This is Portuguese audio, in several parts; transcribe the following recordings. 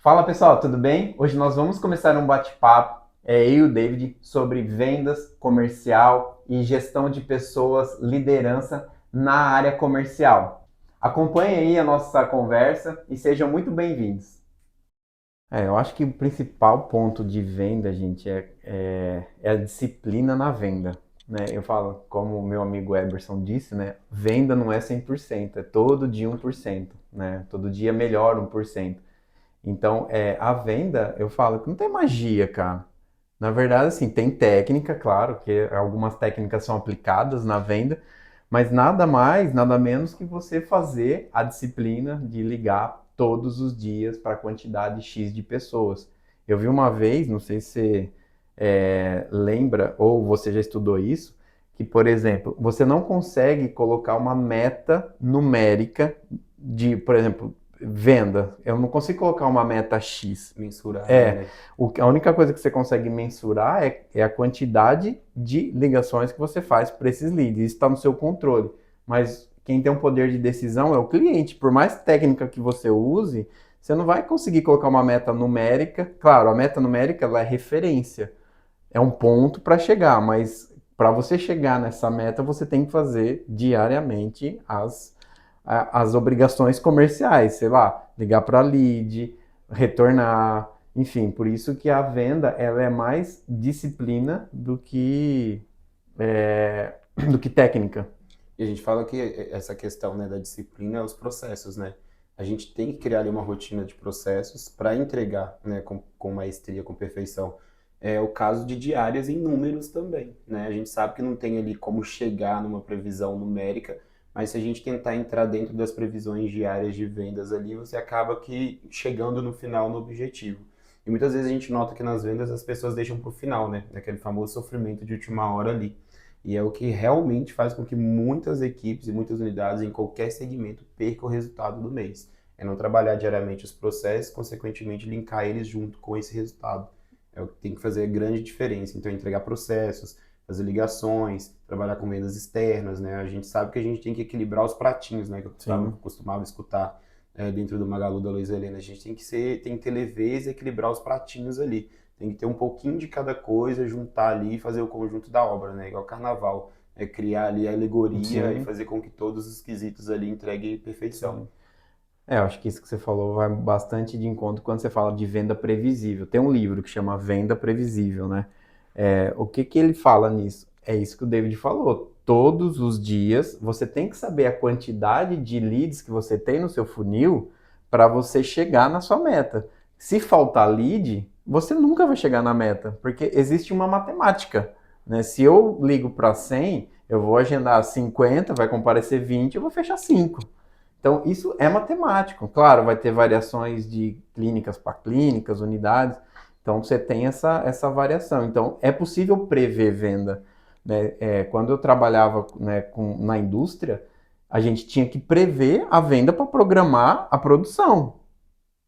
Fala pessoal, tudo bem? Hoje nós vamos começar um bate-papo, eu e o David, sobre vendas, comercial e gestão de pessoas, liderança na área comercial. Acompanhe aí a nossa conversa e sejam muito bem-vindos. Eu acho que o principal ponto de venda, gente, é a disciplina na venda, né? Eu falo, como o meu amigo Eberson disse, né? Venda não é 100%, é todo dia 1%, né? Todo dia melhora 1%. Então, a venda, eu falo que não tem magia, cara. Na verdade, assim, tem técnica, claro, que algumas técnicas são aplicadas na venda, mas nada mais, nada menos que você fazer a disciplina de ligar todos os dias para a quantidade X de pessoas. Eu vi uma vez, não sei se você lembra ou você já estudou isso, que, por exemplo, você não consegue colocar uma meta numérica de, por exemplo, venda. Eu não consigo colocar uma meta X. Mensurável, né? A única coisa que você consegue mensurar é a quantidade de ligações que você faz para esses leads. Isso está no seu controle. Mas quem tem o poder de decisão é o cliente. Por mais técnica que você use, você não vai conseguir colocar uma meta numérica. Claro, a meta numérica ela é referência. É um ponto para chegar, mas para você chegar nessa meta, você tem que fazer diariamente as obrigações comerciais, sei lá, ligar para lead, retornar, enfim, por isso que a venda ela é mais disciplina do que técnica. E a gente fala que essa questão, né, da disciplina é os processos, né? A gente tem que criar ali uma rotina de processos para entregar, né, com maestria, com perfeição. É o caso de diárias em números também, né? A gente sabe que não tem ali como chegar numa previsão numérica, mas se a gente tentar entrar dentro das previsões diárias de vendas ali, você acaba que chegando no final no objetivo. E muitas vezes a gente nota que nas vendas as pessoas deixam para o final, né? Aquele famoso sofrimento de última hora ali. E é o que realmente faz com que muitas equipes e muitas unidades em qualquer segmento percam o resultado do mês. É não trabalhar diariamente os processos, consequentemente linkar eles junto com esse resultado. É o que tem que fazer a grande diferença. Então, entregar processos, fazer ligações, trabalhar com vendas externas, né? A gente sabe que a gente tem que equilibrar os pratinhos, né? Que eu Sim, costumava escutar dentro do Magalu da Luiza Helena. A gente tem que ter leveza e equilibrar os pratinhos ali. Tem que ter um pouquinho de cada coisa, juntar ali e fazer o conjunto da obra, né? Igual carnaval. É criar ali a alegoria e sim, fazer com que todos os quesitos ali entreguem perfeição. sim. Eu acho que isso que você falou vai bastante de encontro quando você fala de venda previsível. Tem um livro que chama Venda Previsível, né? O que que ele fala nisso? É isso que o David falou. Todos os dias você tem que saber a quantidade de leads que você tem no seu funil para você chegar na sua meta. Se faltar lead, você nunca vai chegar na meta, porque existe uma matemática, né? Se eu ligo para 100, eu vou agendar 50, vai comparecer 20, eu vou fechar 5. Então, isso é matemático. Claro, vai ter variações de clínicas para clínicas, unidades. Então, você tem essa variação. Então, é possível prever venda. Né? Quando eu trabalhava, né, na indústria, a gente tinha que prever a venda para programar a produção.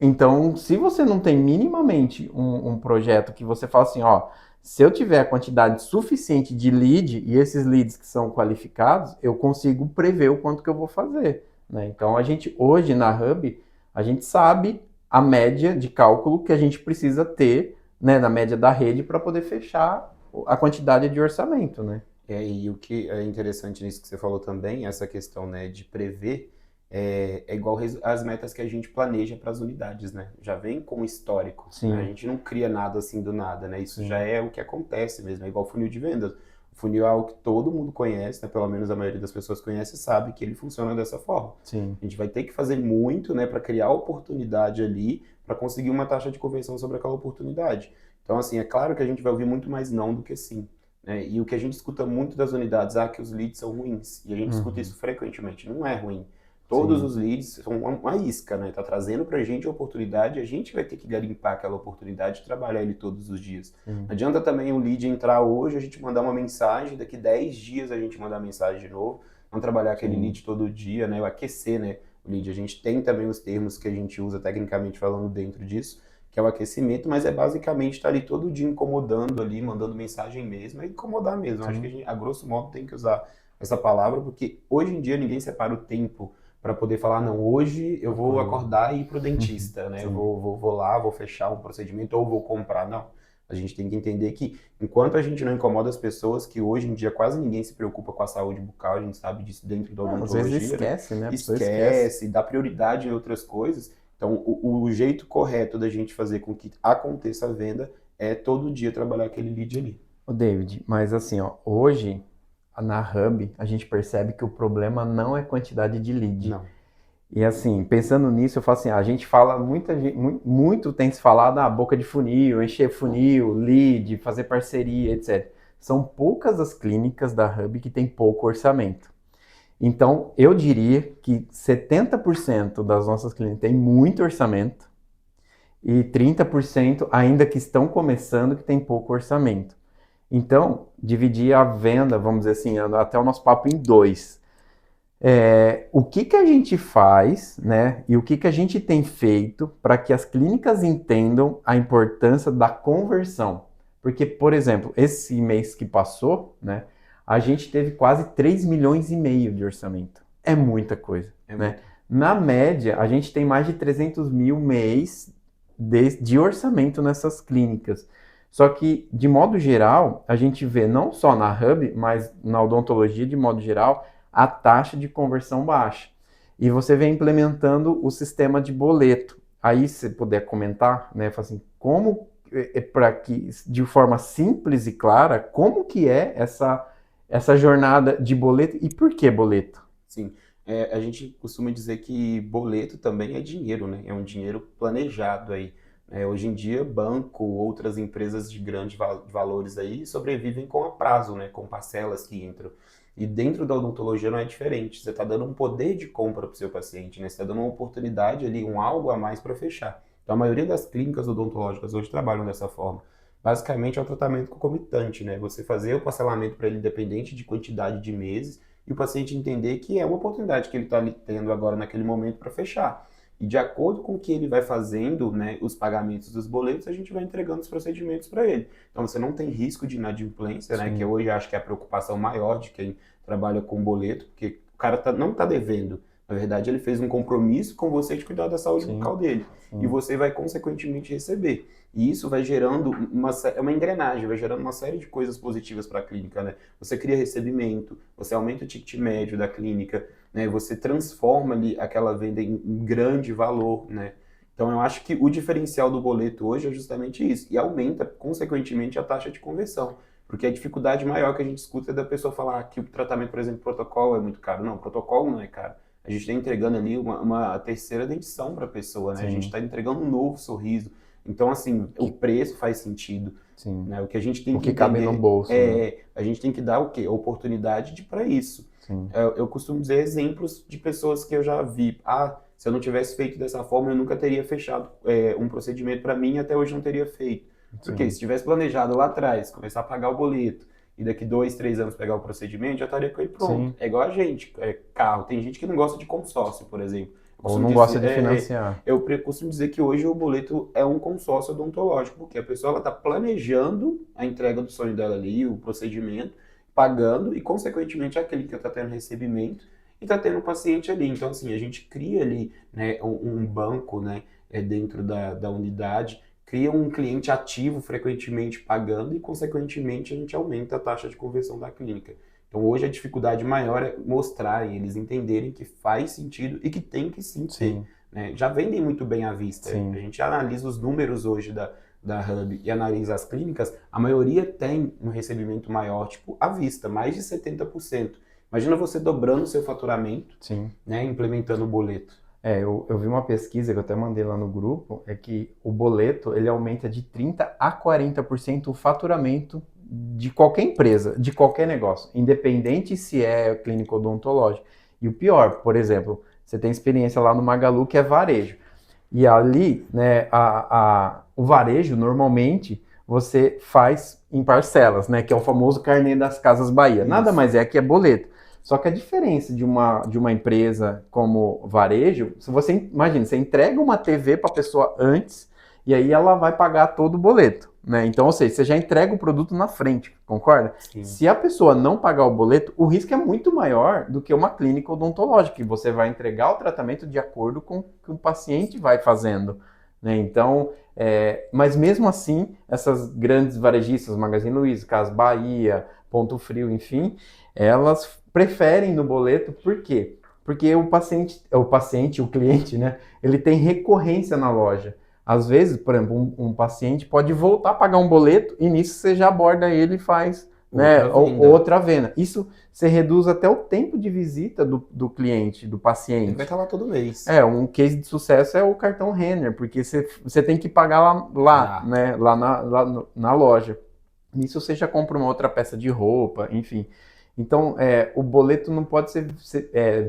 Então, se você não tem minimamente um projeto que você fala assim, ó, se eu tiver a quantidade suficiente de lead e esses leads que são qualificados, eu consigo prever o quanto que eu vou fazer, né? Então, a gente hoje na Hub, a gente sabe a média de cálculo que a gente precisa ter, né, na média da rede para poder fechar a quantidade de orçamento, né? E o que é interessante nisso que você falou também, essa questão, né, de prever, é igual as metas que a gente planeja para as unidades, né? Já vem com histórico, né? A Sim, gente não cria nada assim do nada, né? Isso já sim, é o que acontece mesmo, é igual funil de vendas. O funil é algo que todo mundo conhece, né? Pelo menos a maioria das pessoas conhece e sabe que ele funciona dessa forma. sim. A gente vai ter que fazer muito, né, para criar oportunidade ali, para conseguir uma taxa de conversão sobre aquela oportunidade. Então, assim, é claro que a gente vai ouvir muito mais não do que sim, né? E o que a gente escuta muito das unidades, que os leads são ruins. E a gente escuta Uhum, isso frequentemente. Não é ruim. Todos sim, os leads são uma isca, né? Tá trazendo pra gente a oportunidade, a gente vai ter que garimpar aquela oportunidade e trabalhar ele todos os dias. sim, Não adianta também o lead entrar hoje, a gente mandar uma mensagem, daqui 10 dias a gente mandar mensagem de novo, não trabalhar aquele sim, lead todo dia, né? O aquecer, né? O lead. A gente tem também os termos que a gente usa tecnicamente falando dentro disso, que é o aquecimento, mas é basicamente estar ali todo dia incomodando ali, mandando mensagem mesmo, é incomodar mesmo. Acho que sim. a grosso modo tem que usar essa palavra, porque hoje em dia ninguém separa o tempo para poder falar, não, hoje eu vou Procuro. acordar e ir pro dentista, né? Eu Sim. vou lá, vou fechar um procedimento ou vou comprar. Não. A gente tem que entender que, enquanto a gente não incomoda as pessoas, que hoje em dia quase ninguém se preocupa com a saúde bucal, a gente sabe disso dentro da Às vezes odontologia, né? esquece, né? A pessoa esquece. Esquece, dá prioridade em outras coisas. Então, o jeito correto da gente fazer com que aconteça a venda é todo dia trabalhar aquele lead ali. Ô, David, mas assim, ó, hoje na Hub a gente percebe que o problema não é quantidade de lead. Não. E assim, pensando nisso, eu falo assim, a gente fala, muito tem se falado, boca de funil, encher funil, lead, fazer parceria, etc. São poucas as clínicas da Hub que tem pouco orçamento. Então, eu diria que 70% das nossas clínicas têm muito orçamento e 30% ainda que estão começando que tem pouco orçamento. Então, dividir a venda, vamos dizer assim, até o nosso papo em dois. O que a gente faz, né? E o que a gente tem feito para que as clínicas entendam a importância da conversão. Porque, por exemplo, esse mês que passou, né? A gente teve quase 3,5 milhões de orçamento. É muita coisa, né? Muito. Na média, a gente tem mais de 300 mil mês de orçamento nessas clínicas. Só que, de modo geral, a gente vê não só na Hub, mas na odontologia de modo geral, a taxa de conversão baixa. E você vem implementando o sistema de boleto. Aí, se puder comentar, né, assim, como, para que, de forma simples e clara, como que é essa jornada de boleto e por que boleto? Sim. A gente costuma dizer que boleto também é dinheiro, né? É um dinheiro planejado aí. Hoje em dia, banco, outras empresas de grandes valores aí sobrevivem com a prazo, né? Com parcelas que entram. E dentro da odontologia não é diferente. Você está dando um poder de compra para o seu paciente, né? Você está dando uma oportunidade ali, um algo a mais para fechar. Então, a maioria das clínicas odontológicas hoje trabalham dessa forma. Basicamente, é o tratamento concomitante, né? Você fazer o parcelamento para ele independente de quantidade de meses e o paciente entender que é uma oportunidade que ele está tendo agora naquele momento para fechar. E de acordo com o que ele vai fazendo, né, os pagamentos dos boletos, a gente vai entregando os procedimentos para ele. Então você não tem risco de inadimplência, né, que Sim. hoje acho que é a preocupação maior de quem trabalha com boleto, porque o cara não está devendo. Na verdade, ele fez um compromisso com você de cuidar da saúde Sim, bucal dele. sim. E você vai, consequentemente, receber. E isso vai gerando uma engrenagem, vai gerando uma série de coisas positivas para a clínica, né? Você cria recebimento, você aumenta o ticket médio da clínica, né? Você transforma ali aquela venda em grande valor, né? Então eu acho que o diferencial do boleto hoje é justamente isso, e aumenta, consequentemente, a taxa de conversão. Porque a dificuldade maior que a gente escuta é da pessoa falar que o tratamento, por exemplo, protocolo é muito caro. Não, protocolo não é caro. A gente está entregando ali uma terceira dentição para a pessoa, né? A gente Sim, está entregando um novo sorriso. Então, assim, o preço faz sentido, sim. né? O que a gente tem O que que cabe no entender bolso, né? a gente tem que dar o quê? A oportunidade para isso. Sim, Eu costumo dizer exemplos de pessoas que eu já vi. Se eu não tivesse feito dessa forma, eu nunca teria fechado um procedimento para mim e até hoje não teria feito. Porque sim, se tivesse planejado lá atrás, começar a pagar o boleto, e daqui 2, 3 anos pegar o procedimento, já estaria com ele pronto. sim. É igual a gente, carro. Tem gente que não gosta de consórcio, por exemplo. Eu Ou costumo não gosta dizer, de financiar. costumo dizer que hoje o boleto é um consórcio odontológico, porque a pessoa está planejando a entrega do sonho dela ali, o procedimento, pagando, e consequentemente a clínica está tendo recebimento e está tendo o paciente ali. Então, assim, a gente cria ali, né, um banco, né, dentro da unidade, cria um cliente ativo frequentemente pagando e, consequentemente, a gente aumenta a taxa de conversão da clínica. Então, hoje a dificuldade maior é mostrar e eles entenderem que faz sentido e que tem que sim ter. Sim, Né? Já vendem muito bem à vista. A sim, gente analisa os números hoje da Hub e analisa as clínicas, a maioria tem um recebimento maior, tipo, à vista, mais de 70%. Imagina você dobrando o seu faturamento, sim. né, implementando o boleto. Eu vi uma pesquisa que eu até mandei lá no grupo, é que o boleto, ele aumenta de 30 a 40% o faturamento de qualquer empresa, de qualquer negócio, independente se é clínico odontológico. E o pior, por exemplo, você tem experiência lá no Magalu, que é varejo. E ali, né, o varejo, normalmente, você faz em parcelas, né, que é o famoso carnê das Casas Bahia. Nada Isso. mais é que é boleto. Só que a diferença de uma empresa como varejo, se você imagina, você entrega uma TV para a pessoa antes e aí ela vai pagar todo o boleto, né? Então, ou seja, você já entrega o produto na frente, concorda? Sim. Se a pessoa não pagar o boleto, o risco é muito maior do que uma clínica odontológica, que você vai entregar o tratamento de acordo com o que o paciente vai fazendo, né? Então, mas mesmo assim, essas grandes varejistas, Magazine Luiza, Casas Bahia, Ponto Frio, enfim, elas preferem no boleto, por quê? Porque o cliente, né, ele tem recorrência na loja. Às vezes, por exemplo, um paciente pode voltar a pagar um boleto e nisso você já aborda ele e faz, né, Outra venda. outra venda. Isso você reduz até o tempo de visita do cliente, do Ele paciente. vai estar lá todo mês. Um case de sucesso é o cartão Renner, porque você tem que pagar lá, né, lá na loja. Nisso você já compra uma outra peça de roupa, enfim. Então, o boleto não pode ser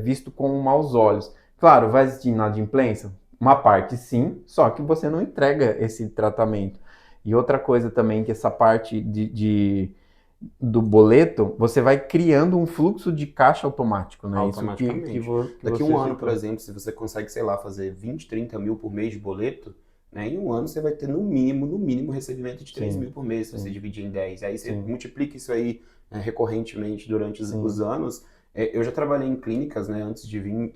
visto com maus olhos. Claro, vai existir inadimplência? Uma parte sim, só que você não entrega esse tratamento. E outra coisa também, que essa parte do boleto, você vai criando um fluxo de caixa automático, né? Automaticamente. Isso que Daqui você um ano, citou. por exemplo, se você consegue, sei lá, fazer 20, 30 mil por mês de boleto, né, em um ano você vai ter no mínimo, recebimento de 3 Sim, mil por mês, se sim. você dividir em 10. Aí você Sim. multiplica isso aí, né, recorrentemente durante Sim. os anos. Eu já trabalhei em clínicas, né, antes de vir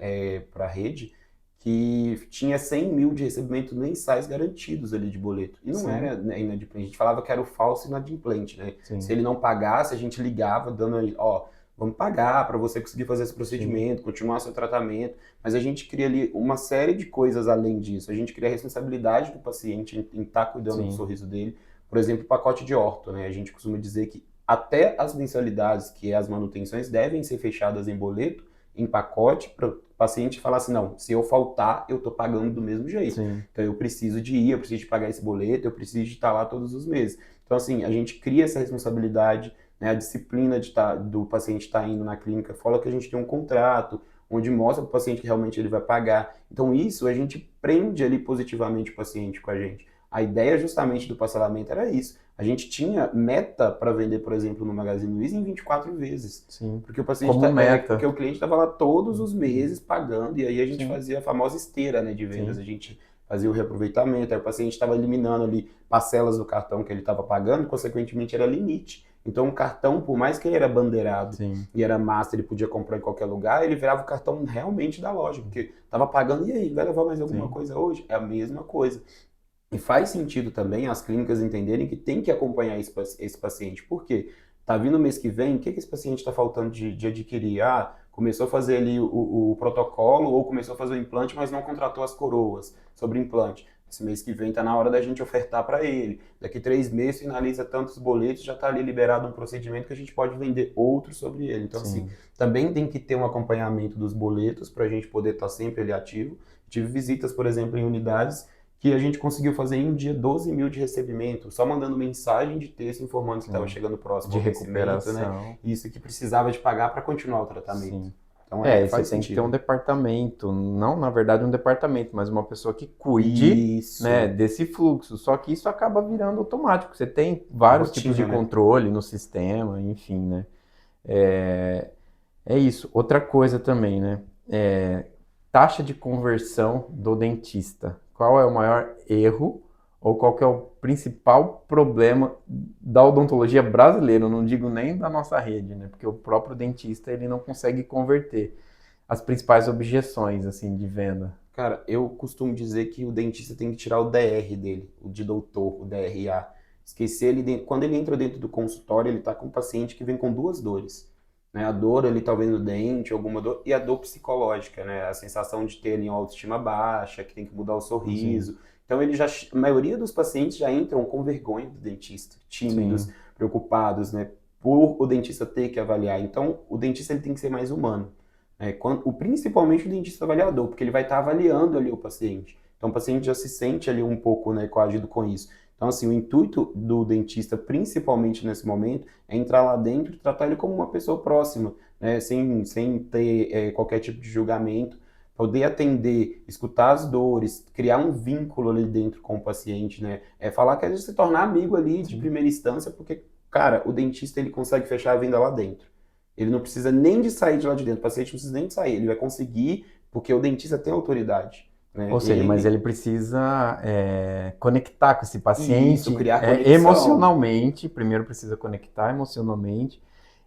para a rede, que tinha 100 mil de recebimento mensais garantidos ali de boleto. E não Sim. era, né, inadimplente. A gente falava que era o falso inadimplente, né? Sim. Se ele não pagasse, a gente ligava dando, ó, vamos pagar para você conseguir fazer esse procedimento, continuar seu tratamento, mas a gente cria ali uma série de coisas além disso. A gente cria a responsabilidade do paciente em estar cuidando Sim. do sorriso dele. Por exemplo, o pacote de orto, né? A gente costuma dizer que até as mensalidades, que é as manutenções, devem ser fechadas em boleto, em pacote, para o paciente falar assim, não, se eu faltar, eu estou pagando do mesmo jeito. Sim. Então eu preciso de ir, eu preciso de pagar esse boleto, eu preciso de estar lá todos os meses. Então assim, a gente cria essa responsabilidade, né, a disciplina do paciente estar indo na clínica, fala que a gente tem um contrato, onde mostra para o paciente que realmente ele vai pagar. Então isso a gente prende ali positivamente o paciente com a gente. A ideia justamente do parcelamento era isso. A gente tinha meta para vender, por exemplo, no Magazine Luiza em 24 vezes. Sim. Porque o paciente Como meta. porque o cliente estava lá todos os meses pagando, e aí a gente Sim. fazia a famosa esteira, né, de vendas. Sim. A gente fazia o reaproveitamento, aí o paciente estava eliminando ali parcelas do cartão que ele estava pagando, consequentemente era limite. Então o cartão, por mais que ele era bandeirado Sim. e era master, ele podia comprar em qualquer lugar, ele virava o cartão realmente da loja, porque estava pagando, e aí, vai levar mais alguma Sim. coisa hoje? É a mesma coisa. E faz sentido também as clínicas entenderem que tem que acompanhar esse paciente. Por quê? Tá vindo o mês que vem, o que esse paciente está faltando de adquirir? Ah, começou a fazer ali o protocolo ou começou a fazer o implante, mas não contratou as coroas sobre implante. Esse mês que vem está na hora da gente ofertar para ele. Daqui 3 meses finaliza tantos boletos, já está ali liberado um procedimento que a gente pode vender outro sobre ele. Então, Sim. assim, também tem que ter um acompanhamento dos boletos para a gente poder estar sempre ali ativo. Tive visitas, por exemplo, em unidades que a gente conseguiu fazer em um dia 12 mil de recebimento, só mandando mensagem de texto informando que estava chegando próximo De ao vencimento, né? recuperação. Isso que precisava de pagar para continuar o tratamento. Sim. Então Você faz tem que ter sentido. um departamento, não na verdade um departamento, mas uma pessoa que cuide, Isso. né, desse fluxo. Só que isso acaba virando automático. Você tem vários Rotina, tipos de né? controle no sistema, enfim, né? É isso. Outra coisa também, né? Taxa de conversão do dentista. Qual é o maior erro ou qual que é o principal problema da odontologia brasileira? Eu não digo nem da nossa rede, né? Porque o próprio dentista ele não consegue converter as principais objeções assim de venda. Cara, eu costumo dizer que o dentista tem que tirar o DR dele, o de doutor, o DRA. Esquecer ele quando ele entra dentro do consultório, ele está com um paciente que vem com duas dores, né? A dor ali talvez no dente, alguma dor, e a dor psicológica, né? A sensação de ter ali uma autoestima baixa, que tem que mudar o sorriso. Então a maioria dos pacientes já entram com vergonha do dentista, tímidos, Sim. preocupados, né? Por o dentista ter que avaliar. Então o dentista ele tem que ser mais humano. Principalmente o dentista avaliador, porque ele vai estar avaliando ali o paciente. Então o paciente já se sente ali um pouco, né, coagido com isso. Então assim, o intuito do dentista, principalmente nesse momento, é entrar lá dentro e tratar ele como uma pessoa próxima, né, sem ter qualquer tipo de julgamento, poder atender, escutar as dores, criar um vínculo ali dentro com o paciente, né, falar que a gente se tornar amigo ali de primeira instância, porque, cara, o dentista ele consegue fechar a venda lá dentro. Ele não precisa nem de sair de lá de dentro, o paciente não precisa nem de sair, ele vai conseguir, porque o dentista tem autoridade. né? Ou seja, mas ele precisa conectar com esse Isso, paciente criar conexão. emocionalmente. Primeiro precisa conectar emocionalmente.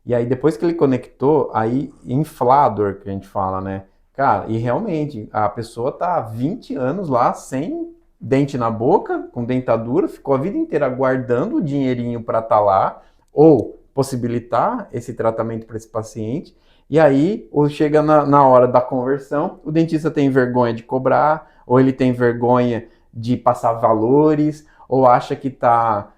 E aí, depois que ele conectou, aí inflar a dor que a gente fala, né? Cara, e realmente, a pessoa tá há 20 anos lá sem dente na boca, com dentadura, ficou a vida inteira guardando o dinheirinho para estar lá, ou possibilitar esse tratamento para esse paciente. E aí, ou chega na hora da conversão, o dentista tem vergonha de cobrar, ou ele tem vergonha de passar valores, ou acha que está,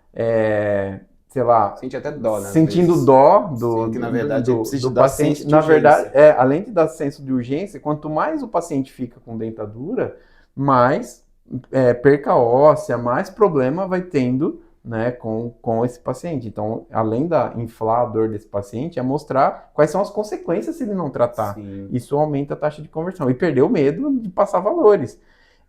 sei lá, Sente até dó, né, às sentindo vezes. dó Sendo que, na verdade, ele precisa do te dar paciente. senso de Na verdade, urgência. além de dar senso de urgência, quanto mais o paciente fica com dentadura, mais perca óssea, mais problema vai tendo, né, com esse paciente. Então, além da inflar a dor desse paciente, é mostrar quais são as consequências se ele não tratar. Sim. Isso aumenta a taxa de conversão. E perder o medo de passar valores.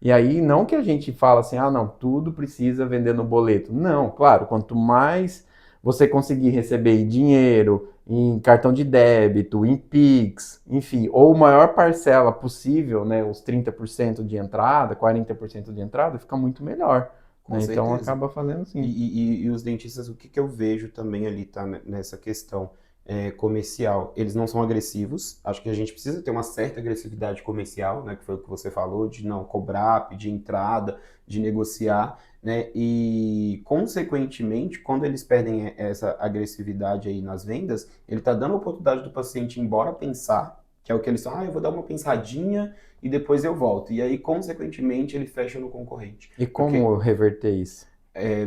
E aí, não que a gente fala assim, ah, não, tudo precisa vender no boleto. Não, claro, quanto mais você conseguir receber dinheiro em cartão de débito, em Pix, enfim, ou maior parcela possível, né, os 30% de entrada, 40% de entrada, fica muito melhor. Com Né? Então certeza. acaba fazendo assim. E os dentistas, o que que eu vejo também ali, tá, nessa questão comercial? Eles não são agressivos. Acho que a gente precisa ter uma certa agressividade comercial, né? Que foi o que você falou, de não cobrar, pedir entrada, de negociar, né? E, consequentemente, quando eles perdem essa agressividade aí nas vendas, ele está dando a oportunidade do paciente ir embora pensar, que é o que eles falam, ah, eu vou dar uma pensadinha e depois eu volto. E aí, consequentemente, ele fecha no concorrente. E Porque como reverter isso?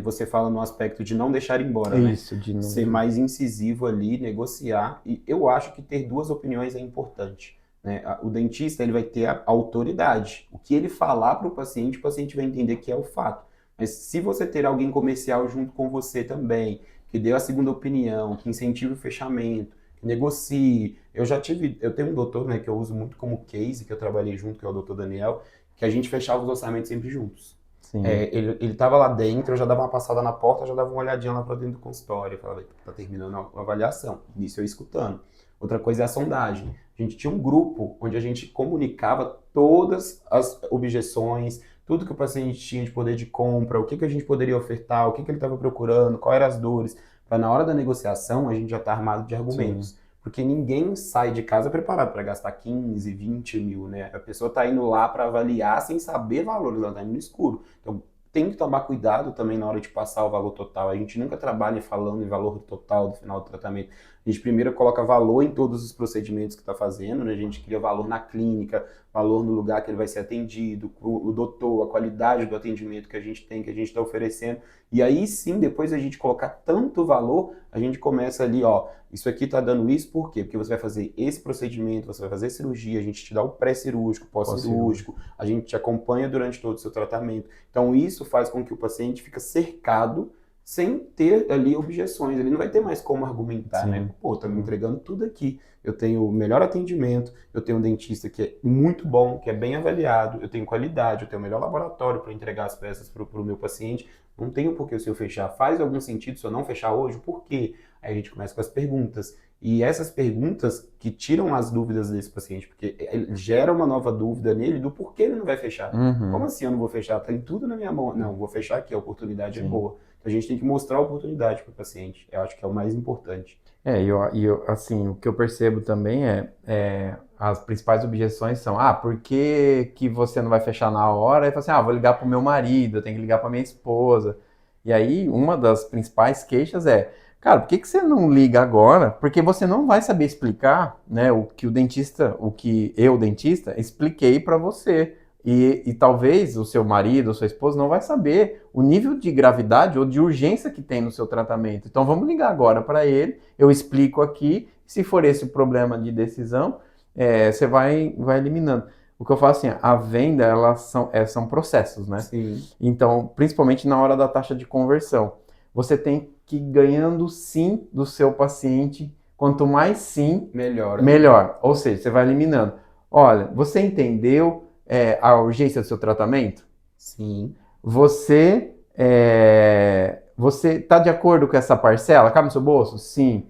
você fala no aspecto de não deixar embora, né? Isso, de não Ser deixar. mais incisivo ali, negociar. E eu acho que ter duas opiniões é importante, né? O dentista ele vai ter a autoridade. O que ele falar para o paciente vai entender que é o fato. Mas se você ter alguém comercial junto com você também, que dê a segunda opinião, que incentive o fechamento, que negocie. Eu tenho um doutor, né, que eu uso muito como case, que eu trabalhei junto, que é o doutor Daniel, que a gente fechava os orçamentos sempre juntos. Sim, Ele tava lá dentro, eu já dava uma passada na porta, já dava uma olhadinha lá pra dentro do consultório. Eu falava, tá terminando a avaliação. Nisso eu escutando. Outra coisa é a sondagem. A gente tinha um grupo onde a gente comunicava todas as objeções, tudo que o paciente tinha de poder de compra, o que que a gente poderia ofertar, o que que ele estava procurando, quais eram as dores, para na hora da negociação a gente já estar armado de sim. argumentos. Porque ninguém sai de casa preparado para gastar 15, 20 mil, né? A pessoa está indo lá para avaliar sem saber valores, ela está indo no escuro. Então, tem que tomar cuidado também na hora de passar o valor total. A gente nunca trabalha falando em valor total do final do tratamento. A gente primeiro coloca valor em todos os procedimentos que está fazendo, né? A gente cria valor na clínica, valor no lugar que ele vai ser atendido, o doutor, a qualidade do atendimento que a gente tem, que a gente está oferecendo. E aí sim, depois a gente colocar tanto valor, a gente começa ali, ó, isso aqui está dando isso, por quê? Porque você vai fazer esse procedimento, você vai fazer cirurgia, a gente te dá o pré-cirúrgico, Pós-cirúrgico. pós-cirúrgico, a gente te acompanha durante todo o seu tratamento. Então, isso faz com que o paciente fique cercado sem ter ali objeções. Ele não vai ter mais como argumentar, né? Sim. Pô, tá me Sim. entregando tudo aqui. Eu tenho o melhor atendimento, eu tenho um dentista que é muito bom, que é bem avaliado, eu tenho qualidade, eu tenho o melhor laboratório para entregar as peças para o meu paciente. Não tenho por que o senhor fechar. Faz algum sentido se eu não fechar hoje? Por quê? Aí a gente começa com as perguntas. E essas perguntas que tiram as dúvidas desse paciente, porque ele gera uma nova dúvida nele do porquê ele não vai fechar. Como Uhum. assim eu não vou fechar? Tem tudo na minha mão. Não, vou fechar aqui, a oportunidade é Sim. boa. Então a gente tem que mostrar a oportunidade para o paciente. Eu acho que é o mais importante. Assim, o que eu percebo também as principais objeções são, por que você não vai fechar na hora? Aí fala assim, vou ligar pro meu marido, eu tenho que ligar pra minha esposa. E aí, uma das principais queixas é, cara, por que você não liga agora? Porque você não vai saber explicar, né, o que eu, dentista, expliquei pra você. E talvez o seu marido ou sua esposa não vai saber o nível de gravidade ou de urgência que tem no seu tratamento. Então vamos ligar agora para ele, eu explico aqui, se for esse o problema de decisão, você vai eliminando. O que eu falo assim, a venda, elas são processos, né? Sim, Então, principalmente na hora da taxa de conversão, você tem que ir ganhando sim do seu paciente, quanto mais sim, melhor ainda. melhor. Ou seja, você vai eliminando. Olha, você entendeu a urgência do seu tratamento? Sim, Você está de acordo com essa parcela? Cabe no seu bolso? Sim.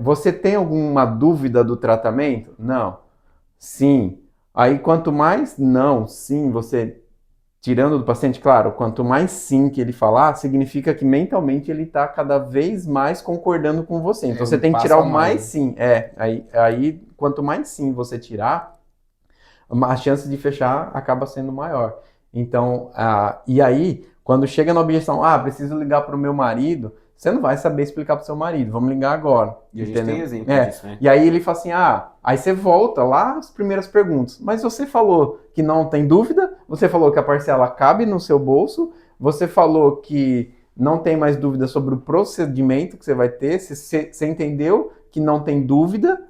Você tem alguma dúvida do tratamento? Não. Sim. Aí, quanto mais não, sim, você tirando do paciente, claro, quanto mais sim que ele falar, significa que mentalmente ele está cada vez mais concordando com você. Então É você um tem que tirar passo o a mais, mais né? sim. Aí quanto mais sim você tirar, a chance de fechar acaba sendo maior. Então, e aí, quando chega na objeção, preciso ligar para o meu marido, você não vai saber explicar para o seu marido, vamos ligar agora, E a gente tem entendeu? exemplo disso, né? E aí ele fala assim, aí você volta lá as primeiras perguntas, mas você falou que não tem dúvida, você falou que a parcela cabe no seu bolso, você falou que não tem mais dúvida sobre o procedimento que você vai ter, você entendeu que não tem dúvida,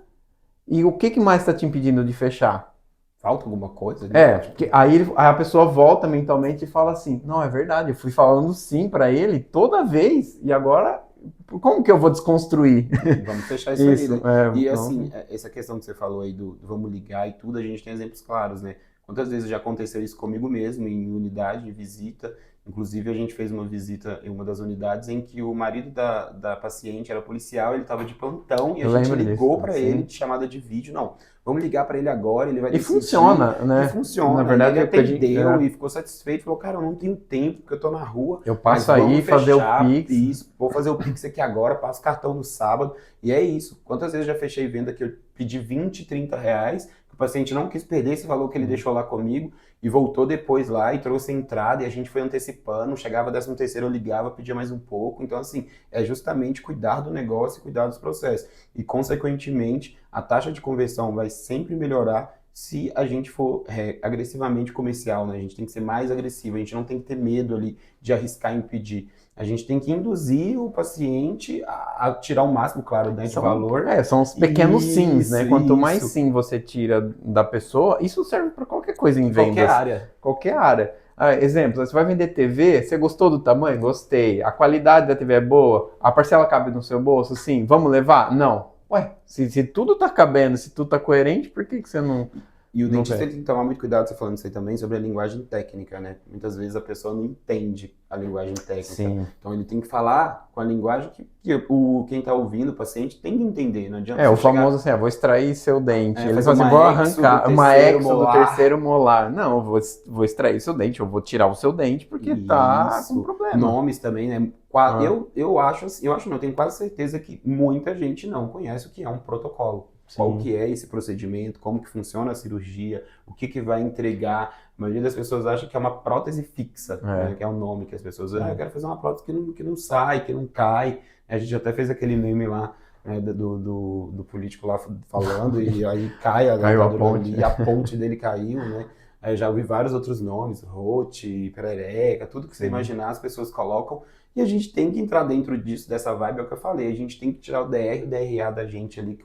e o que mais está te impedindo de fechar? Falta alguma coisa ali? Porque aí a pessoa volta mentalmente e fala assim: não, é verdade, eu fui falando sim pra ele toda vez e agora como que eu vou desconstruir Vamos fechar isso aí, isso? né? E assim, essa questão que você falou aí do vamos ligar e tudo, a gente tem exemplos claros, né? Quantas vezes já aconteceu isso comigo mesmo, em unidade, em visita. Inclusive, a gente fez uma visita em uma das unidades em que o marido da paciente era policial, ele estava de plantão e a Eu gente lembro disso, ligou para ele sim. de chamada de vídeo. Não, vamos ligar para ele agora, ele vai E decidir. funciona, E né? Na funciona. E ele verdade, atendeu e ficou satisfeito. Falou, cara, eu não tenho tempo porque eu tô na rua, eu mas passo aí vamos fazer o fechar Pix. isso. Vou fazer o Pix aqui agora, passo cartão no sábado. E é isso. Quantas vezes eu já fechei venda que eu pedi 20, 30 reais, que o paciente não quis perder esse valor que ele deixou lá comigo e voltou depois lá e trouxe a entrada e a gente foi antecipando. Chegava 13º, eu ligava, pedia mais um pouco. Então, assim, é justamente cuidar do negócio e cuidar dos processos. E, consequentemente, a taxa de conversão vai sempre melhorar se a gente for agressivamente comercial, né? A gente tem que ser mais agressivo, a gente não tem que ter medo ali de arriscar em pedir. A gente tem que induzir o paciente a tirar o máximo, claro, né, de valor. São os pequenos sims, né? Isso, Quanto mais isso. sim você tira da pessoa, isso serve para qualquer coisa em Em qualquer vendas. área. Qualquer área. Exemplo, você vai vender TV, você gostou do tamanho? Gostei. A qualidade da TV é boa? A parcela cabe no seu bolso? Sim. Vamos levar? Não. Ué, se tudo tá cabendo, se tudo tá coerente, por que você E o não dentista quer? ele tem que tomar muito cuidado, você falando isso aí também, sobre a linguagem técnica, né? Muitas vezes a pessoa não entende a linguagem técnica. Sim. Então ele tem que falar com a linguagem que quem está ouvindo, o paciente, tem que entender. Não adianta O você famoso chegar, assim, vou extrair seu dente. Eles fazer falam assim, uma vou exo do arrancar uma terceiro exo do molar. terceiro molar. Não, vou extrair seu dente, eu vou tirar o seu dente porque tá com Isso. problema. Nomes também, né? Ah, Eu acho assim, eu acho não, eu tenho quase certeza que muita gente não conhece o que é um protocolo. Qual sim. que é esse procedimento, como que funciona a cirurgia, o que que vai entregar. A maioria das pessoas acha que é uma prótese fixa, né? É. Que é o nome que as pessoas, eu Sim. quero fazer uma prótese que não sai, que não cai. A gente até fez aquele meme lá, né, do político lá falando, e aí cai a Caiu a dentadura ponte. ali, a ponte dele caiu, né? Aí eu já ouvi vários outros nomes, Rote, Perereca, tudo que você Sim. imaginar, as pessoas colocam. E a gente tem que entrar dentro disso, dessa vibe, é o que eu falei. A gente tem que tirar o DR, o DRA da gente ali,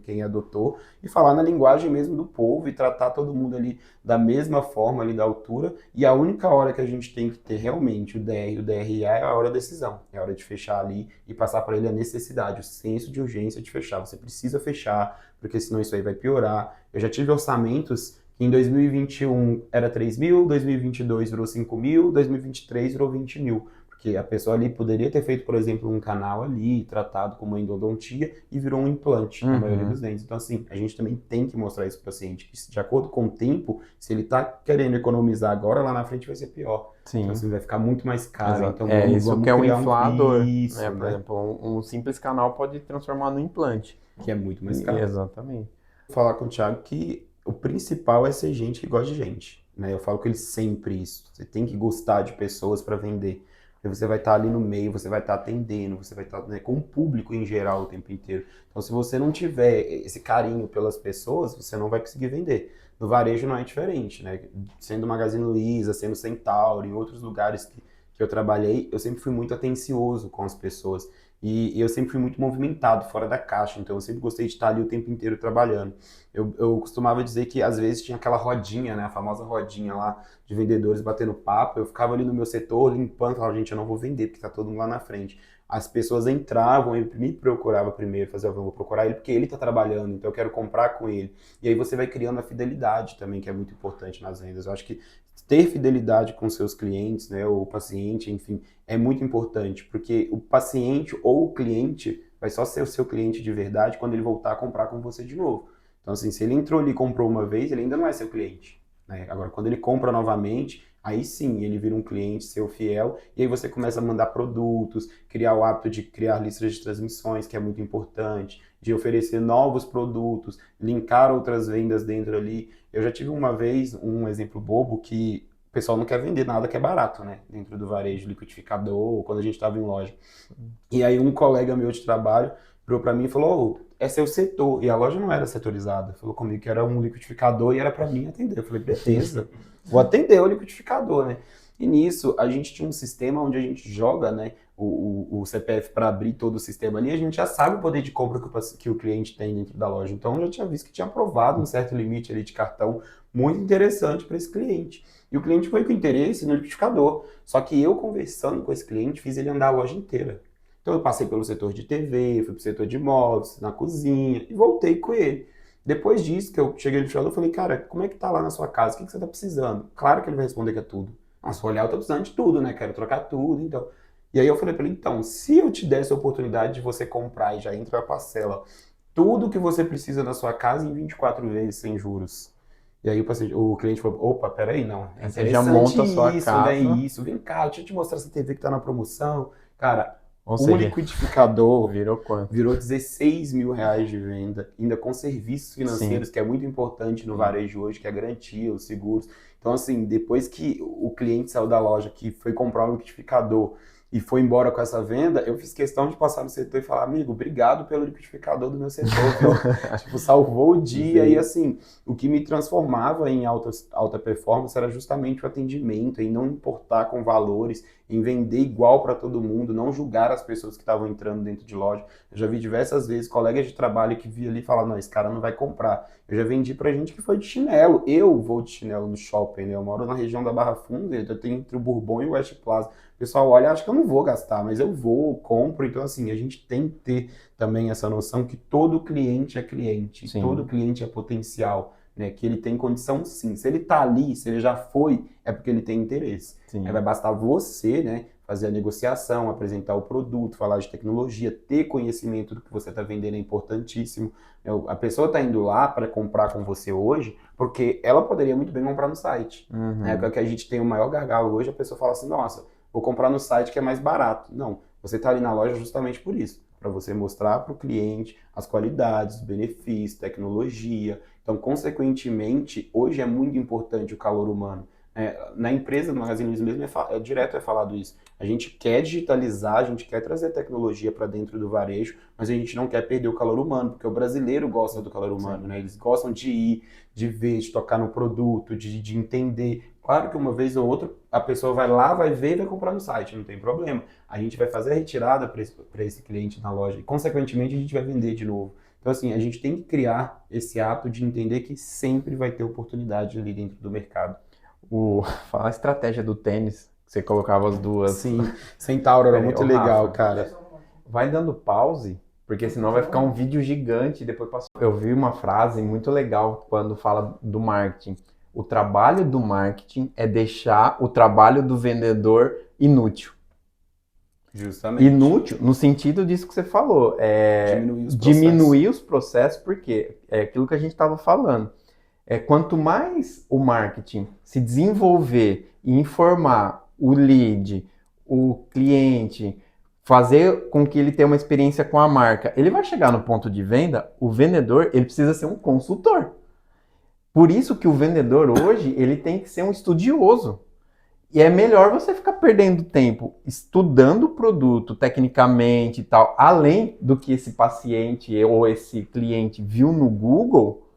quem adotou, e falar na linguagem mesmo do povo e tratar todo mundo ali da mesma forma, ali da altura. E a única hora que a gente tem que ter realmente o DR e o DRA é a hora da decisão. É a hora de fechar ali e passar para ele a necessidade, o senso de urgência de fechar. Você precisa fechar, porque senão isso aí vai piorar. Eu já tive orçamentos que em 2021 era 3 mil, 2022 virou 5 mil, 2023 virou 20 mil. Porque a pessoa ali poderia ter feito, por exemplo, um canal ali, tratado como uma endodontia, e virou um implante, na maioria dos dentes. Então, assim, a gente também tem que mostrar isso para o paciente, que de acordo com o tempo, se ele está querendo economizar agora, lá na frente vai ser pior. Sim. Então, assim, vai ficar muito mais caro. Exato. Então, Isso vamos que é um criar inflador. Isso, Né? Por né? exemplo, um simples canal pode transformar no implante. Que é muito mais caro. Exatamente. Vou falar com o Thiago que o principal é ser gente que gosta de gente, né? Eu falo com ele sempre isso. Você tem que gostar de pessoas para vender. Porque você vai estar ali no meio, você vai estar atendendo, você vai estar, né, com o público em geral o tempo inteiro. Então, se você não tiver esse carinho pelas pessoas, você não vai conseguir vender. No varejo não é diferente, né? Sendo Magazine Luiza, sendo Centauro, em outros lugares que eu trabalhei, eu sempre fui muito atencioso com as pessoas. E eu sempre fui muito movimentado, fora da caixa, então eu sempre gostei de estar ali o tempo inteiro trabalhando. Eu costumava dizer que às vezes tinha aquela rodinha, né, a famosa rodinha lá de vendedores batendo papo, eu ficava ali no meu setor limpando, falava, gente, eu não vou vender porque tá todo mundo lá na frente. As pessoas entravam e me procuravam primeiro, fazia, eu vou procurar ele porque ele tá trabalhando, então eu quero comprar com ele. E aí você vai criando a fidelidade também, que é muito importante nas vendas. Eu acho que ter fidelidade com seus clientes, né, ou paciente, enfim, é muito importante, porque o paciente ou o cliente vai só ser o seu cliente de verdade quando ele voltar a comprar com você de novo. Então, assim, se ele entrou ali e comprou uma vez, ele ainda não é seu cliente, né? Agora, quando ele compra novamente, aí sim ele vira um cliente seu fiel, e aí você começa a mandar produtos, criar o hábito de criar listas de transmissões, que é muito importante, de oferecer novos produtos, linkar outras vendas dentro ali. Eu já tive uma vez um exemplo bobo que o pessoal não quer vender nada que é barato, né? Dentro do varejo, liquidificador, quando a gente estava em loja. E aí um colega meu de trabalho virou para mim e falou, "Ô, é seu setor." E a loja não era setorizada. Falou comigo que era um liquidificador e era para mim atender. Eu falei, beleza, vou atender o liquidificador, né? E nisso, a gente tinha um sistema onde a gente joga, né, o CPF para abrir todo o sistema ali, a gente já sabe o poder de compra que o cliente tem dentro da loja. Então, eu já tinha visto que tinha aprovado um certo limite ali de cartão muito interessante para esse cliente. E o cliente foi com interesse no liquidificador. Só que eu, conversando com esse cliente, fiz ele andar a loja inteira. Então eu passei pelo setor de TV, fui pro setor de móveis, na cozinha e voltei com ele. Depois disso, que eu cheguei no show, eu falei, cara, como é que tá lá na sua casa? O que você tá precisando? Claro que ele vai responder que é tudo. Ah, se for olhar, eu tô precisando de tudo, né? Quero trocar tudo, então. E aí eu falei pra ele, então, se eu te desse a oportunidade de você comprar e já entra a parcela, tudo que você precisa na sua casa em 24 vezes sem juros. E aí o cliente falou, opa, peraí, não, é Você já interessante monta a sua isso, né? casa, Isso, vem cá, deixa eu te mostrar essa TV que tá na promoção. Cara, ou um seja, liquidificador virou quanto? virou 16 mil reais de venda, ainda com serviços Sim. financeiros, que é muito importante no varejo hoje, que é a garantia, os seguros. Então, assim, depois que o cliente saiu da loja, que foi comprar um liquidificador e foi embora com essa venda, eu fiz questão de passar no setor e falar, amigo, obrigado pelo liquidificador do meu setor, viu? Tipo, salvou o dia. E assim, o que me transformava em alta performance era justamente o atendimento, em não importar com valores, em vender igual para todo mundo, não julgar as pessoas que estavam entrando dentro de loja. Eu já vi diversas vezes colegas de trabalho que via ali e falavam, não, esse cara não vai comprar. Eu já vendi pra gente que foi de chinelo. Eu vou de chinelo no shopping, né? Eu moro na região da Barra Funda, eu tenho entre o Bourbon e o West Plaza. O pessoal olha, acha que eu não vou gastar, mas eu vou, compro. Então, assim, a gente tem que ter também essa noção que todo cliente é cliente, todo Sim, cliente é potencial, né? Que ele tem condição sim. Se ele tá ali, se ele já foi, é porque ele tem interesse. Aí vai sim. bastar você, né, fazer a negociação, apresentar o produto, falar de tecnologia, ter conhecimento do que você está vendendo é importantíssimo. A pessoa está indo lá para comprar com você hoje, porque ela poderia muito bem comprar no site. Na Uhum. época que a gente tem o maior gargalo hoje, a pessoa fala assim, nossa, vou comprar no site que é mais barato. Não, você está ali na loja justamente por isso, para você mostrar para o cliente as qualidades, os benefícios, tecnologia. Então, consequentemente, hoje é muito importante o calor humano. Na empresa, no Magazine Luiza mesmo, direto é falado isso. A gente quer digitalizar, a gente quer trazer tecnologia para dentro do varejo, mas a gente não quer perder o calor humano, porque o brasileiro gosta do calor humano, Sim. né? Eles gostam de ir, de ver, de tocar no produto, de entender. Claro que uma vez ou outra a pessoa vai lá, vai ver e vai comprar no site, não tem problema. A gente vai fazer a retirada para esse cliente na loja e, consequentemente, a gente vai vender de novo. Então, assim, a gente tem que criar esse hábito de entender que sempre vai ter oportunidade ali dentro do mercado. Fala a estratégia do tênis, que você colocava as duas. Sim, Centauro era Pera aí, muito ô legal, Rafa, cara. vai dando pause, porque senão vai ficar um vídeo gigante e depois passa. Eu vi uma frase muito legal quando fala do marketing. O trabalho do marketing é deixar o trabalho do vendedor inútil. Justamente. Inútil no sentido disso que você falou, Diminuir os processos. diminuir os processos, porque é aquilo que a gente estava falando. Quanto mais o marketing se desenvolver e informar o lead, o cliente, fazer com que ele tenha uma experiência com a marca, ele vai chegar no ponto de venda, o vendedor, ele precisa ser um consultor. Por isso que o vendedor hoje, ele tem que ser um estudioso. E é melhor você ficar perdendo tempo estudando o produto tecnicamente e tal, além do que esse paciente ou esse cliente viu no Google.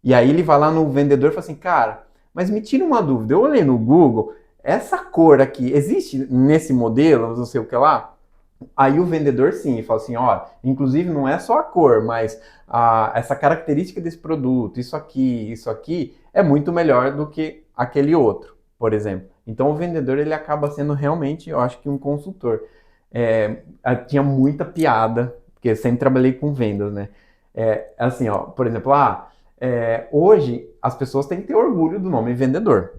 E aí ele vai lá no vendedor e fala assim, cara, mas me tira uma dúvida, eu olhei no Google, essa cor aqui existe nesse modelo, não sei o que lá? Aí o vendedor sim, fala assim, ó, inclusive não é só a cor, mas essa característica desse produto, isso aqui, é muito melhor do que aquele outro, por exemplo. Então o vendedor ele acaba sendo realmente, eu acho que um consultor. Tinha muita piada, porque eu sempre trabalhei com vendas, né? Assim, ó, por exemplo, hoje as pessoas têm que ter orgulho do nome vendedor.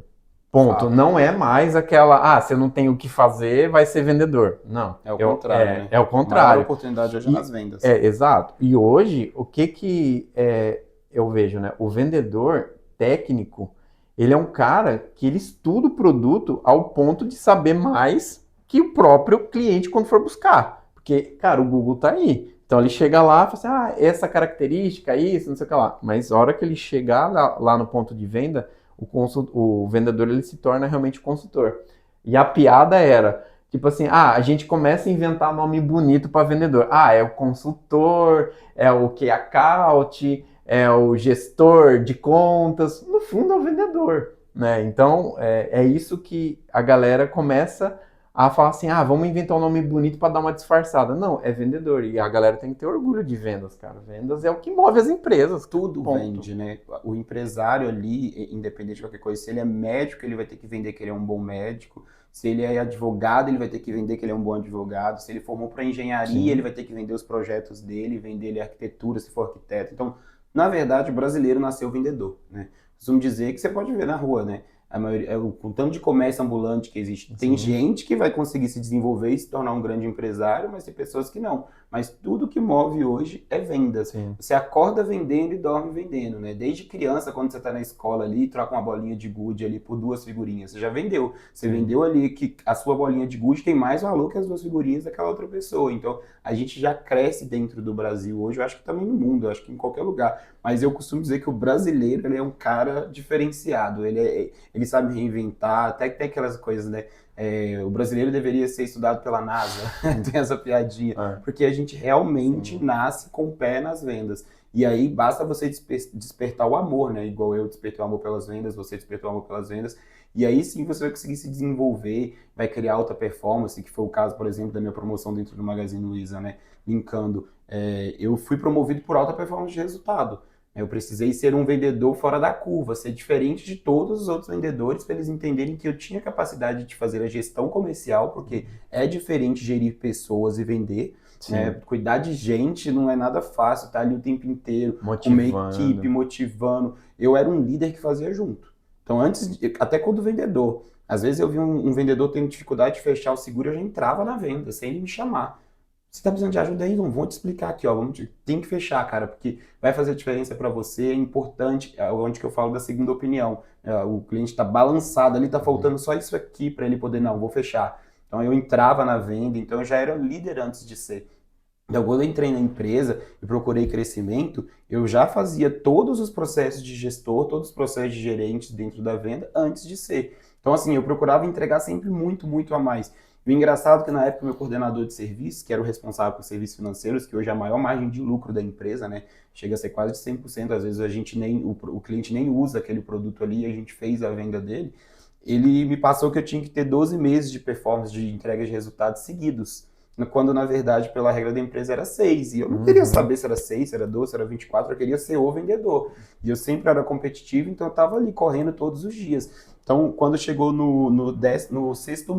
Ponto. Fato. Não é mais aquela, se eu não tenho o que fazer, vai ser vendedor. Não. É o contrário, né? É o A maior contrário. oportunidade hoje é E, nas vendas. exato. E hoje, o que eu vejo, né? O vendedor técnico, ele é um cara que ele estuda o produto ao ponto de saber mais que o próprio cliente quando for buscar. Porque, cara, o Google tá aí. Então ele chega lá e fala assim, essa característica, isso, não sei o que lá. Mas a hora que ele chegar lá no ponto de venda, o vendedor ele se torna realmente consultor. E a piada era, tipo assim, a gente começa a inventar nome bonito para vendedor. É o consultor, é o key account, é o gestor de contas. No fundo é o vendedor, né? Então é isso que a galera começa a falar assim, vamos inventar um nome bonito para dar uma disfarçada. Não, é vendedor. E a galera tem que ter orgulho de vendas, cara. Vendas é o que move as empresas. Tudo Ponto. vende, né? O empresário ali, independente de qualquer coisa, se ele é médico, ele vai ter que vender que ele é um bom médico. Se ele é advogado, ele vai ter que vender que ele é um bom advogado. Se ele formou para engenharia, Sim. ele vai ter que vender os projetos dele, vender ele arquitetura, se for arquiteto. Então, na verdade, o brasileiro nasceu vendedor, né? Costumo dizer que você pode ver na rua, né? A maioria, o tanto de comércio ambulante que existe. Tem gente que vai conseguir se desenvolver e se tornar um grande empresário, mas tem pessoas que não. Mas tudo que move hoje é vendas. Sim. Você acorda vendendo e dorme vendendo, né? Desde criança, quando você está na escola ali, troca uma bolinha de gude ali por 2 figurinhas. Você já vendeu. Você vendeu ali que a sua bolinha de gude tem mais valor que as 2 figurinhas daquela outra pessoa. Então, a gente já cresce dentro do Brasil hoje, eu acho que também no mundo, eu acho que em qualquer lugar. Mas eu costumo dizer que o brasileiro, ele é um cara diferenciado. Ele sabe reinventar, até que tem aquelas coisas, né? O brasileiro deveria ser estudado pela NASA, tem essa piadinha, porque a gente realmente nasce com o pé nas vendas. E aí basta você despertar o amor, né? Igual eu despertei o amor pelas vendas, você despertou o amor pelas vendas. E aí sim você vai conseguir se desenvolver, vai criar alta performance, que foi o caso, por exemplo, da minha promoção dentro do Magazine Luiza, né? Linkando, eu fui promovido por alta performance de resultado. Eu precisei ser um vendedor fora da curva, ser diferente de todos os outros vendedores, para eles entenderem que eu tinha capacidade de fazer a gestão comercial, porque é diferente gerir pessoas e vender. Né? Cuidar de gente não é nada fácil, estar ali o tempo inteiro, com uma equipe, motivando. Eu era um líder que fazia junto. Então, até quando vendedor, às vezes eu vi um vendedor tendo dificuldade de fechar o seguro, eu já entrava na venda, sem ele me chamar. Você tá precisando de ajuda aí? Não, vou te explicar aqui, ó. Tem que fechar, cara, porque vai fazer diferença para você, é importante, onde que eu falo da segunda opinião. O cliente tá balançado ali, tá faltando só isso aqui para ele poder, não, vou fechar. Então eu entrava na venda, então eu já era líder antes de ser. Então quando eu entrei na empresa e procurei crescimento, eu já fazia todos os processos de gestor, todos os processos de gerente dentro da venda antes de ser. Então assim, eu procurava entregar sempre muito, muito a mais. O engraçado é que na época o meu coordenador de serviço, que era o responsável por serviços financeiros, que hoje é a maior margem de lucro da empresa, né? Chega a ser quase de 100%, às vezes o cliente nem usa aquele produto ali, a gente fez a venda dele. Ele me passou que eu tinha que ter 12 meses de performance de entrega de resultados seguidos, quando na verdade pela regra da empresa era 6, e eu não queria saber se era 6, se era 12, se era 24, eu queria ser o vendedor. E eu sempre era competitivo, então eu estava ali correndo todos os dias. Então, quando chegou no 12º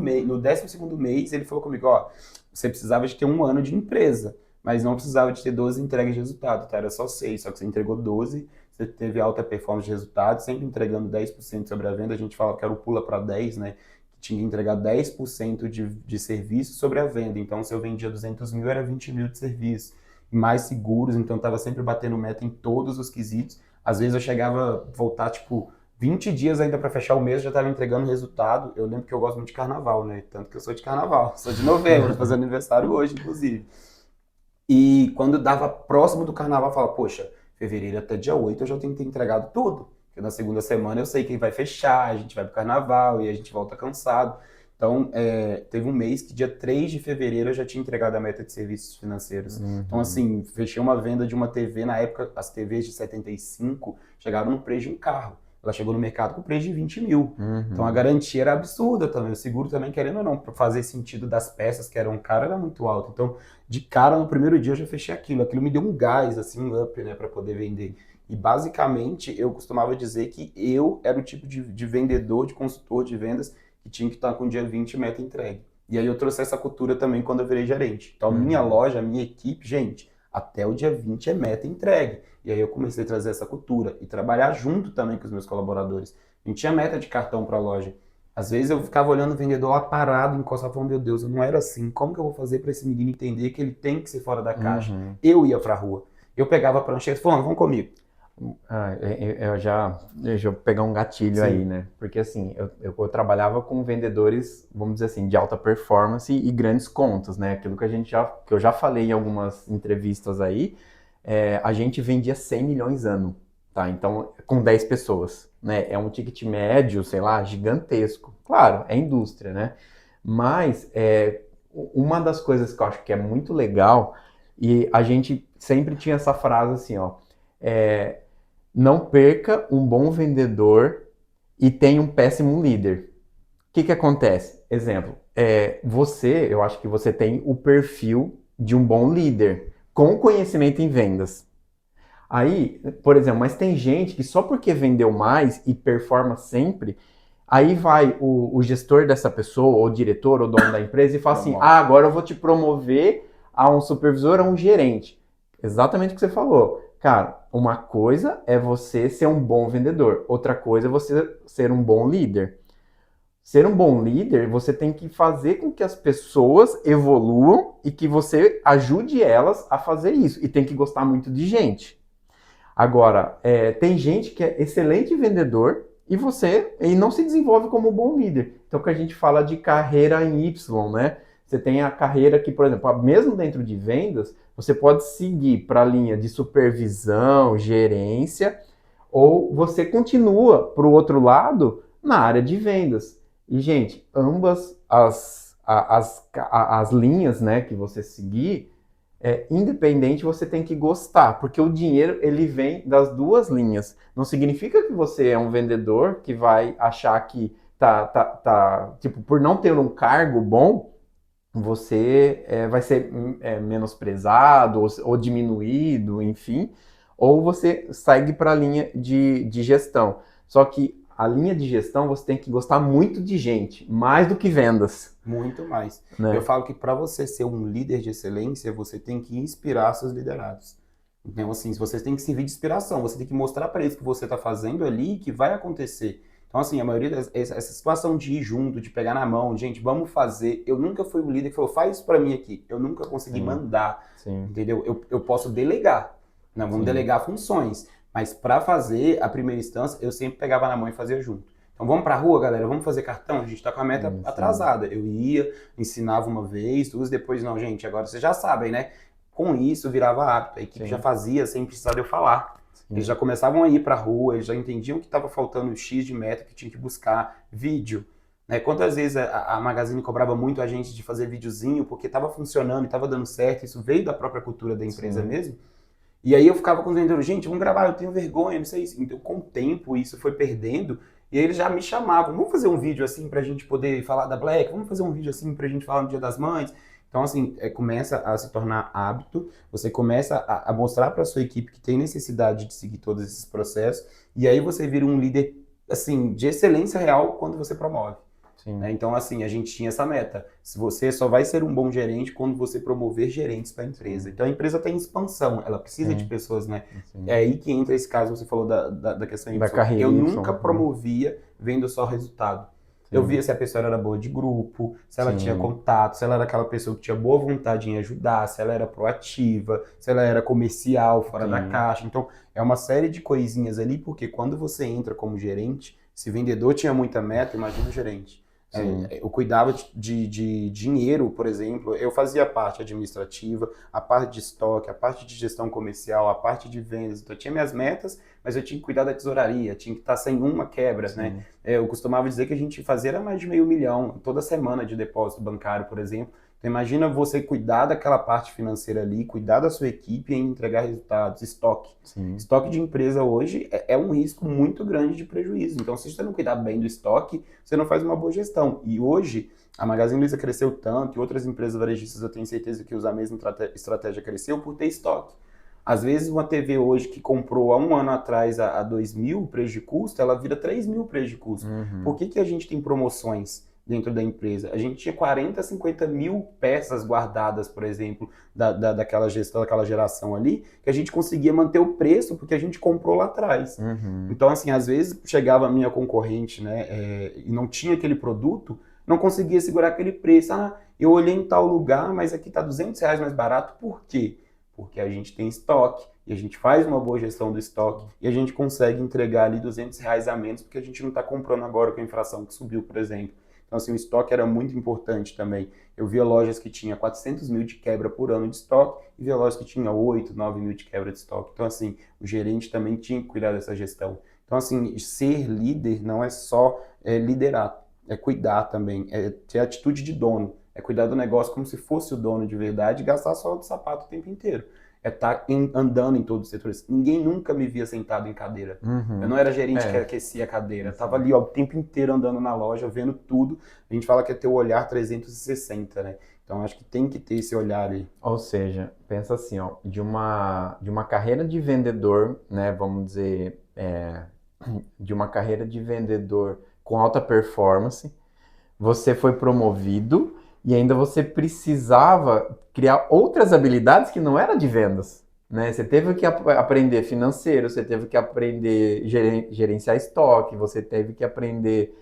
mês, ele falou comigo, ó, você precisava de ter 1 ano de empresa, mas não precisava de ter 12 entregas de resultado, tá? Era só 6, só que você entregou 12, você teve alta performance de resultado, sempre entregando 10% sobre a venda, a gente fala que era o pula para 10, né? Que tinha que entregar 10% de serviço sobre a venda, então se eu vendia 200 mil, era 20 mil de serviço. Mais seguros, então eu estava sempre batendo meta em todos os quesitos, às vezes eu chegava a voltar, tipo, 20 dias ainda para fechar o mês, já estava entregando resultado. Eu lembro que eu gosto muito de carnaval, né? Tanto que eu sou de carnaval. Sou de novembro, fazendo aniversário hoje, inclusive. E quando dava próximo do carnaval, eu falava, poxa, fevereiro até dia 8 eu já tenho que ter entregado tudo. Porque na segunda semana eu sei que vai fechar, a gente vai pro carnaval e a gente volta cansado. Então, teve um mês que dia 3 de fevereiro eu já tinha entregado a meta de serviços financeiros. Então, assim, fechei uma venda de uma TV, na época as TVs de 75 chegaram no preço de um carro. Ela chegou no mercado com preço de 20 mil. Então a garantia era absurda também. O seguro também, querendo ou não, para fazer sentido das peças que eram caras, era muito alto. Então, de cara, no primeiro dia eu já fechei aquilo. Aquilo me deu um gás, assim, um up, né, para poder vender. E basicamente eu costumava dizer que eu era o tipo de vendedor, de consultor de vendas que tinha que estar com o dia 20 meta entregue. E aí eu trouxe essa cultura também quando eu virei gerente. Então a minha loja, a minha equipe, gente, até o dia 20 é meta entregue. E aí eu comecei a trazer essa cultura e trabalhar junto também com os meus colaboradores. A gente tinha meta de cartão para a loja. Às vezes eu ficava olhando o vendedor lá parado, encostado, falando, meu Deus, eu não era assim. Como que eu vou fazer para esse menino entender que ele tem que ser fora da caixa? Eu ia para a rua. Eu pegava a prancheta e falava, vamos comigo. Deixa eu pegar um gatilho aí, Sim. né? Porque assim, eu trabalhava com vendedores, vamos dizer assim, de alta performance e grandes contas, né? Aquilo que eu já falei em algumas entrevistas aí, a gente vendia 100 milhões ano, tá? Então, com 10 pessoas, né? É um ticket médio, sei lá, gigantesco. Claro, é indústria, né? Mas uma das coisas que eu acho que é muito legal, e a gente sempre tinha essa frase assim, ó. É, não perca um bom vendedor e tenha um péssimo líder. O que acontece? Exemplo, eu acho que você tem o perfil de um bom líder, com conhecimento em vendas. Aí, por exemplo, mas tem gente que só porque vendeu mais e performa sempre, aí vai o gestor dessa pessoa, ou o diretor, ou o dono da empresa, e fala assim: Promove. ah, agora eu vou te promover a um supervisor, a um gerente. Exatamente o que você falou. Cara, uma coisa é você ser um bom vendedor, outra coisa é você ser um bom líder. Ser um bom líder, você tem que fazer com que as pessoas evoluam e que você ajude elas a fazer isso. E tem que gostar muito de gente. Agora, tem gente que é excelente vendedor e não se desenvolve como bom líder. Então, que a gente fala de carreira em Y, né? Você tem a carreira que, por exemplo, mesmo dentro de vendas, você pode seguir para a linha de supervisão, gerência, ou você continua para o outro lado na área de vendas. E, gente, ambas as linhas, né, que você seguir, independente, você tem que gostar, porque o dinheiro ele vem das duas linhas. Não significa que você é um vendedor que vai achar que tipo, por não ter um cargo bom, você vai ser menosprezado ou diminuído, enfim, ou você segue para a linha de gestão. Só que a linha de gestão você tem que gostar muito de gente, mais do que vendas, Muito mais. Eu né? falo que para você ser um líder de excelência, você tem que inspirar seus liderados. Então, assim, você tem que servir de inspiração, você tem que mostrar para eles que você está fazendo ali que vai acontecer. Então, assim, a maioria essa situação de ir junto, de pegar na mão, gente, vamos fazer. Eu nunca fui um líder que falou, faz isso para mim aqui. Eu nunca consegui Sim, mandar, sim, entendeu? Eu posso delegar, não, vamos sim. delegar funções, mas para fazer a primeira instância, eu sempre pegava na mão e fazia junto. Então vamos pra rua, galera, vamos fazer cartão? A gente tá com a meta Sim. atrasada. Eu ia, ensinava uma vez, duas, depois não, gente, agora vocês já sabem, né? Com isso virava hábito, a equipe já Sim, fazia sem precisar de eu falar. Eles sim, já começavam a ir pra rua, eles já entendiam que estava faltando X de meta que tinha que buscar, vídeo. Né? Quantas vezes a Magazine cobrava muito a gente de fazer videozinho porque estava funcionando e estava dando certo, isso veio da própria cultura da empresa sim, mesmo. E aí eu ficava com os vendedores, gente, vamos gravar, eu tenho vergonha, não sei isso. Então, com o tempo, isso foi perdendo. E aí eles já me chamavam, vamos fazer um vídeo assim pra gente poder falar da Black, vamos fazer um vídeo assim pra gente falar no Dia das Mães. Então, assim, começa a se tornar hábito, você começa a mostrar para sua equipe que tem necessidade de seguir todos esses processos, e aí você vira um líder, assim, de excelência real quando você promove. sim, Né? Então, assim, a gente tinha essa meta. Se você só vai ser um bom gerente quando você promover gerentes para a empresa. sim, Então, a empresa tem expansão, ela precisa de sim, pessoas, né? É sim. aí que entra esse caso, você falou da questão Da Y. carreira Eu Y, nunca né? promovia vendo só resultado. Eu Sim, via se a pessoa era boa de grupo, se ela tinha sim, contato, se ela era aquela pessoa que tinha boa vontade em ajudar, se ela era proativa, se ela era comercial, fora da sim, caixa. Então, é uma série de coisinhas ali, porque quando você entra como gerente, se vendedor tinha muita meta, imagina o gerente. sim, Eu cuidava de dinheiro, por exemplo, eu fazia a parte administrativa, a parte de estoque, a parte de gestão comercial, a parte de vendas. Então, eu tinha minhas metas, mas eu tinha que cuidar da tesouraria, tinha que estar sem uma quebra, né? sim, Eu costumava dizer que a gente fazia era mais de 500 mil toda semana de depósito bancário, por exemplo. Então, imagina você cuidar daquela parte financeira ali, cuidar da sua equipe e entregar resultados, estoque. sim, Estoque de empresa hoje é um risco muito grande de prejuízo. Então, se você não cuidar bem do estoque, você não faz uma boa gestão. E hoje, a Magazine Luiza cresceu tanto, e outras empresas varejistas eu tenho certeza que usam a mesma estratégia cresceu por ter estoque. Às vezes, uma TV hoje que comprou há um ano atrás a 2 mil preço de custo, ela vira 3 mil preço de custo. Por uhum, que a gente tem promoções dentro da empresa? A gente tinha 40, 50 mil peças guardadas, por exemplo, daquela gestão, daquela geração ali, que a gente conseguia manter o preço porque a gente comprou lá atrás. uhum, Então, assim, às vezes chegava a minha concorrente, né, e não tinha aquele produto, não conseguia segurar aquele preço. Ah, eu olhei em tal lugar, mas aqui está R$ 200 mais barato. Por quê? Porque a gente tem estoque e a gente faz uma boa gestão do estoque e a gente consegue entregar ali R$ 200 a menos porque a gente não está comprando agora com a inflação que subiu, por exemplo. Então, assim, o estoque era muito importante também. Eu via lojas que tinha 400 mil de quebra por ano de estoque e via lojas que tinha 8, 9 mil de quebra de estoque. Então, assim, o gerente também tinha que cuidar dessa gestão. Então, assim, ser líder não é só liderar, é cuidar também, é ter atitude de dono, é cuidar do negócio como se fosse o dono de verdade e gastar só de sapato o tempo inteiro. É estar andando em todos os setores. Ninguém nunca me via sentado em cadeira. Eu Uhum. não era gerente que É, aquecia a cadeira. Eu tava ali ó, o tempo inteiro andando na loja, vendo tudo. A gente fala que é ter o olhar 360, né? Então acho que tem que ter esse olhar aí. ou seja, pensa assim, ó, de uma carreira de vendedor, né, vamos dizer, de uma carreira de vendedor com alta performance, você foi promovido e ainda você precisava criar outras habilidades que não era de vendas, né? Você teve que aprender financeiro, você teve que aprender gerenciar estoque, você teve que aprender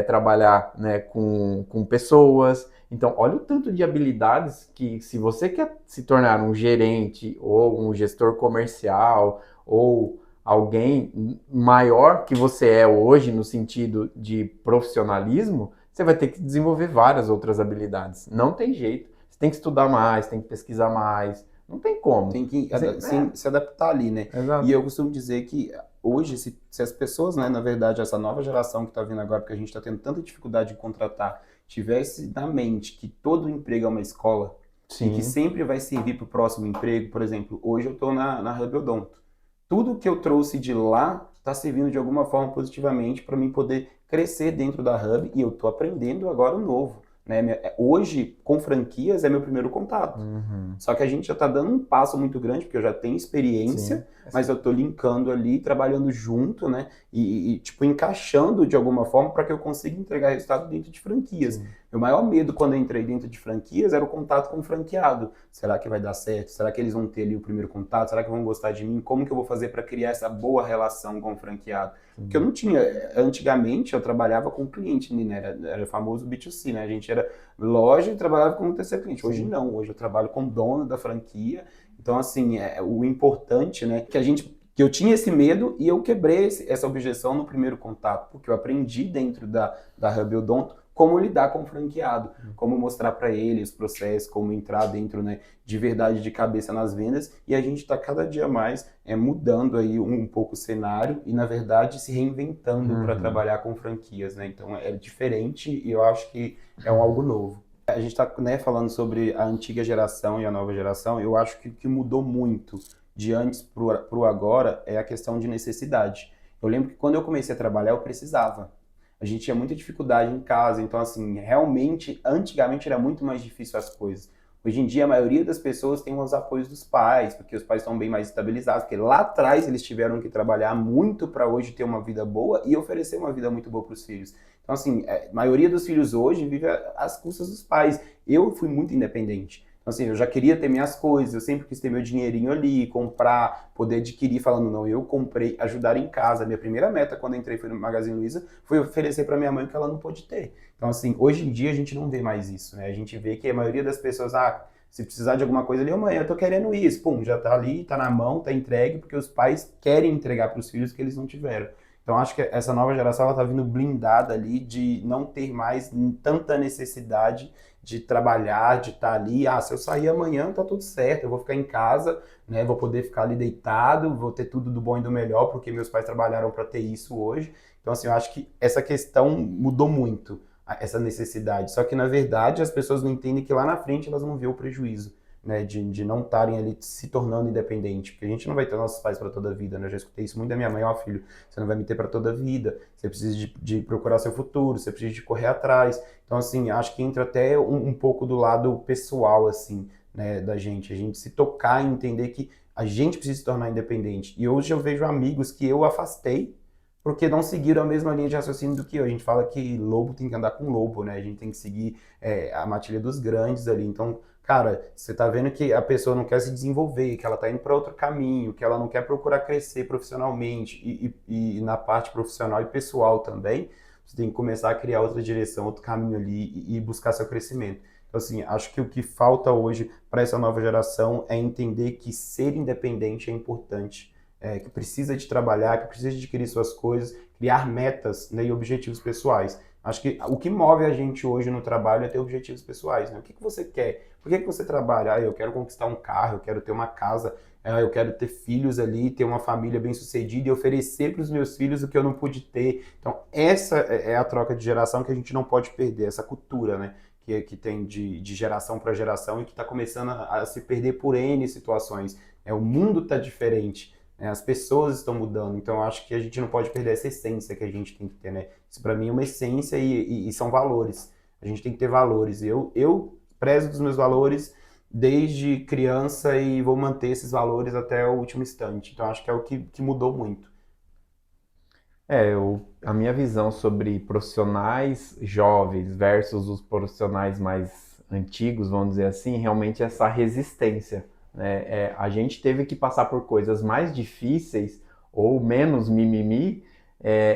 trabalhar, né, com pessoas. Então, olha o tanto de habilidades que, se você quer se tornar um gerente ou um gestor comercial ou alguém maior que você é hoje no sentido de profissionalismo, você vai ter que desenvolver várias outras habilidades. Não tem jeito. Você tem que estudar mais, tem que pesquisar mais. Não tem como. Tem que Você, se adaptar ali, né? E exato. eu costumo dizer que hoje, se as pessoas, né, na verdade, essa nova geração que está vindo agora, porque a gente está tendo tanta dificuldade de contratar, tivesse na mente que todo emprego é uma escola e que Sim. sempre vai servir para o próximo emprego, por exemplo, hoje eu estou na Hub Odonto. Tudo que eu trouxe de lá está servindo de alguma forma positivamente para mim poder crescer dentro da Hub e eu estou aprendendo agora o novo. Né? Hoje, com franquias, é meu primeiro contato. Uhum. Só que a gente já está dando um passo muito grande, porque eu já tenho Sim. experiência, mas eu estou linkando ali, trabalhando junto, né? Tipo, encaixando de alguma forma para que eu consiga entregar resultado dentro de franquias. Sim. Meu maior medo quando eu entrei dentro de franquias era o contato com o franqueado. Será que vai dar certo? Será que eles vão ter ali o primeiro contato? Será que vão gostar de mim? Como que eu vou fazer para criar essa boa relação com o franqueado? Porque eu Sim. não tinha. Antigamente eu trabalhava com cliente, né? Era o famoso B2C, né? A gente era loja e trabalhava como terceiro cliente. Hoje Sim. não, hoje eu trabalho com dono da franquia. Então, assim, o importante, né, que eu tinha esse medo e eu quebrei essa objeção no primeiro contato, porque eu aprendi dentro da Hub Odonto como lidar com o franqueado, como mostrar para ele os processos, como entrar dentro, né, de verdade, de cabeça nas vendas, e a gente está cada dia mais mudando aí um pouco o cenário e, na verdade, se reinventando para Uhum. trabalhar com franquias, né? Então, é diferente e eu acho que é algo novo. A gente está, né, falando sobre a antiga geração e a nova geração. Eu acho que o que mudou muito de antes para o agora é a questão de necessidade. Eu lembro que quando eu comecei a trabalhar, eu precisava. A gente tinha muita dificuldade em casa, então, assim, realmente, antigamente era muito mais difícil as coisas. Hoje em dia, a maioria das pessoas tem os apoios dos pais, porque os pais estão bem mais estabilizados, porque lá atrás eles tiveram que trabalhar muito para hoje ter uma vida boa e oferecer uma vida muito boa para os filhos. Então, assim, a maioria dos filhos hoje vive às custas dos pais. Eu fui muito independente. Então, assim, eu já queria ter minhas coisas, eu sempre quis ter meu dinheirinho ali, comprar, poder adquirir, falando, não, eu comprei, ajudar em casa. Minha primeira meta quando entrei foi no Magazine Luiza, foi oferecer para minha mãe o que ela não pôde ter. Então, assim, hoje em dia a gente não vê mais isso, né? A gente vê que a maioria das pessoas, se precisar de alguma coisa ali, mãe, eu tô querendo isso, pum, já tá ali, tá na mão, tá entregue, porque os pais querem entregar para os filhos que eles não tiveram. Então, acho que essa nova geração ela tá vindo blindada ali de não ter mais tanta necessidade de trabalhar, de estar ali. Se eu sair amanhã, tá tudo certo, eu vou ficar em casa, né? Vou poder ficar ali deitado, vou ter tudo do bom e do melhor, porque meus pais trabalharam para ter isso hoje. Então, assim, eu acho que essa questão mudou muito, essa necessidade. Só que, na verdade, as pessoas não entendem que lá na frente elas vão ver o prejuízo, né, de não estarem ali se tornando independente, porque a gente não vai ter nossos pais para toda a vida, né? Eu já escutei isso muito da minha mãe, filho, você não vai me ter para toda a vida, você precisa de procurar seu futuro, você precisa de correr atrás. Então, assim, acho que entra até um pouco do lado pessoal, assim, né, da gente, a gente se tocar e entender que a gente precisa se tornar independente. E hoje eu vejo amigos que eu afastei porque não seguiram a mesma linha de raciocínio do que eu. A gente fala que lobo tem que andar com lobo, né? A gente tem que seguir a matilha dos grandes ali. Então, cara, você tá vendo que a pessoa não quer se desenvolver, que ela tá indo para outro caminho, que ela não quer procurar crescer profissionalmente e na parte profissional e pessoal também, você tem que começar a criar outra direção, outro caminho ali e buscar seu crescimento. Então, assim, acho que o que falta hoje para essa nova geração é entender que ser independente é importante, que precisa de trabalhar, que precisa de adquirir suas coisas, criar metas, né, e objetivos pessoais. Acho que o que move a gente hoje no trabalho é ter objetivos pessoais, né? O que você quer? Por que você trabalha? Eu quero conquistar um carro, eu quero ter uma casa, eu quero ter filhos ali, ter uma família bem-sucedida e oferecer para os meus filhos o que eu não pude ter. Então, essa é a troca de geração que a gente não pode perder, essa cultura, né? Que tem de geração para geração e que está começando a se perder por N situações. O mundo está diferente, né? As pessoas estão mudando, então eu acho que a gente não pode perder essa essência que a gente tem que ter, né? Isso para mim é uma essência e são valores. A gente tem que ter valores. Eu prezo dos meus valores desde criança e vou manter esses valores até o último instante. Então acho que é o que mudou muito. A minha visão sobre profissionais jovens versus os profissionais mais antigos, vamos dizer assim, realmente é essa resistência, né? A gente teve que passar por coisas mais difíceis ou menos mimimi,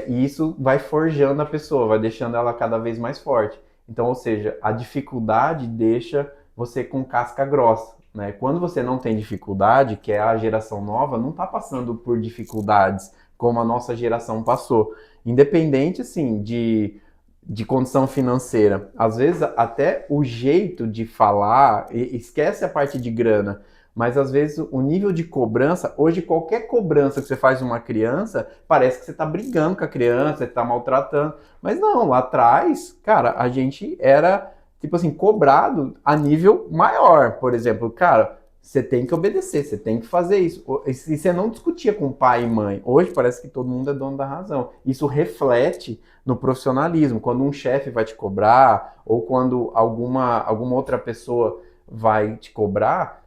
e isso vai forjando a pessoa, vai deixando ela cada vez mais forte. Então, ou seja, a dificuldade deixa você com casca grossa, né? Quando você não tem dificuldade, que é a geração nova, não está passando por dificuldades como a nossa geração passou. Independente, assim, de condição financeira. Às vezes, até o jeito de falar, esquece a parte de grana, mas às vezes o nível de cobrança, hoje qualquer cobrança que você faz de uma criança, parece que você está brigando com a criança, você está maltratando. Mas não, lá atrás, cara, a gente era, tipo assim, cobrado a nível maior. Por exemplo, cara, você tem que obedecer, você tem que fazer isso. E você não discutia com pai e mãe. Hoje parece que todo mundo é dono da razão. Isso reflete no profissionalismo. Quando um chefe vai te cobrar, ou quando alguma outra pessoa vai te cobrar,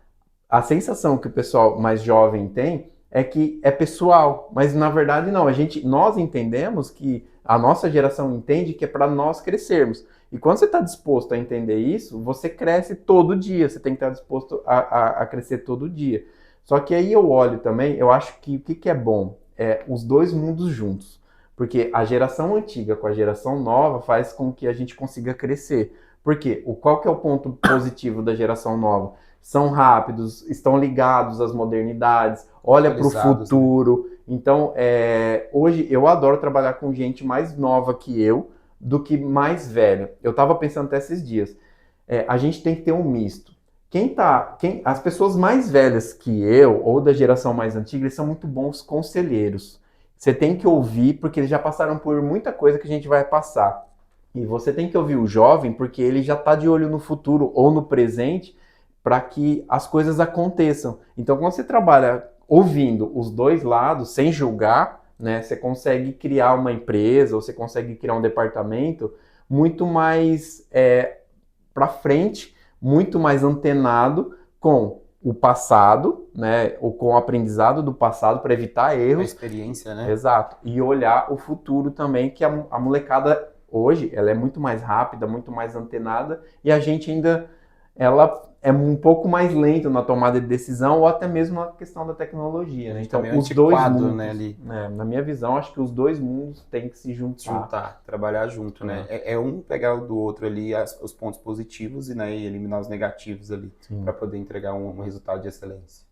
a sensação que o pessoal mais jovem tem é que é pessoal. Mas na verdade não. Nós entendemos que a nossa geração entende que é para nós crescermos. E quando você está disposto a entender isso, você cresce todo dia. Você tem que estar disposto a crescer todo dia. Só que aí eu olho também, eu acho que o que é bom? É os dois mundos juntos. Porque a geração antiga com a geração nova faz com que a gente consiga crescer. Porque qual que é o ponto positivo da geração nova? São rápidos, estão ligados às modernidades, olha para o futuro. Né? Então, hoje eu adoro trabalhar com gente mais nova que eu, do que mais velho. Eu estava pensando até esses dias. A gente tem que ter um misto. As pessoas mais velhas que eu, ou da geração mais antiga, eles são muito bons conselheiros. Você tem que ouvir, porque eles já passaram por muita coisa que a gente vai passar. E você tem que ouvir o jovem, porque ele já está de olho no futuro ou no presente, para que as coisas aconteçam. Então, quando você trabalha ouvindo os dois lados, sem julgar, né, você consegue criar uma empresa, ou você consegue criar um departamento muito mais para frente, muito mais antenado com o passado, né, ou com o aprendizado do passado para evitar erros. A experiência, né? Exato. E olhar o futuro também, que a molecada hoje, ela é muito mais rápida, muito mais antenada, e a gente ainda, ela é um pouco mais lento na tomada de decisão ou até mesmo na questão da tecnologia, né? Então, os dois mundos, né, ali. Na minha visão, acho que os dois mundos têm que se juntar. Trabalhar junto, né? É um pegar do outro ali os pontos positivos e, né, e eliminar os negativos ali, para poder entregar um resultado de excelência.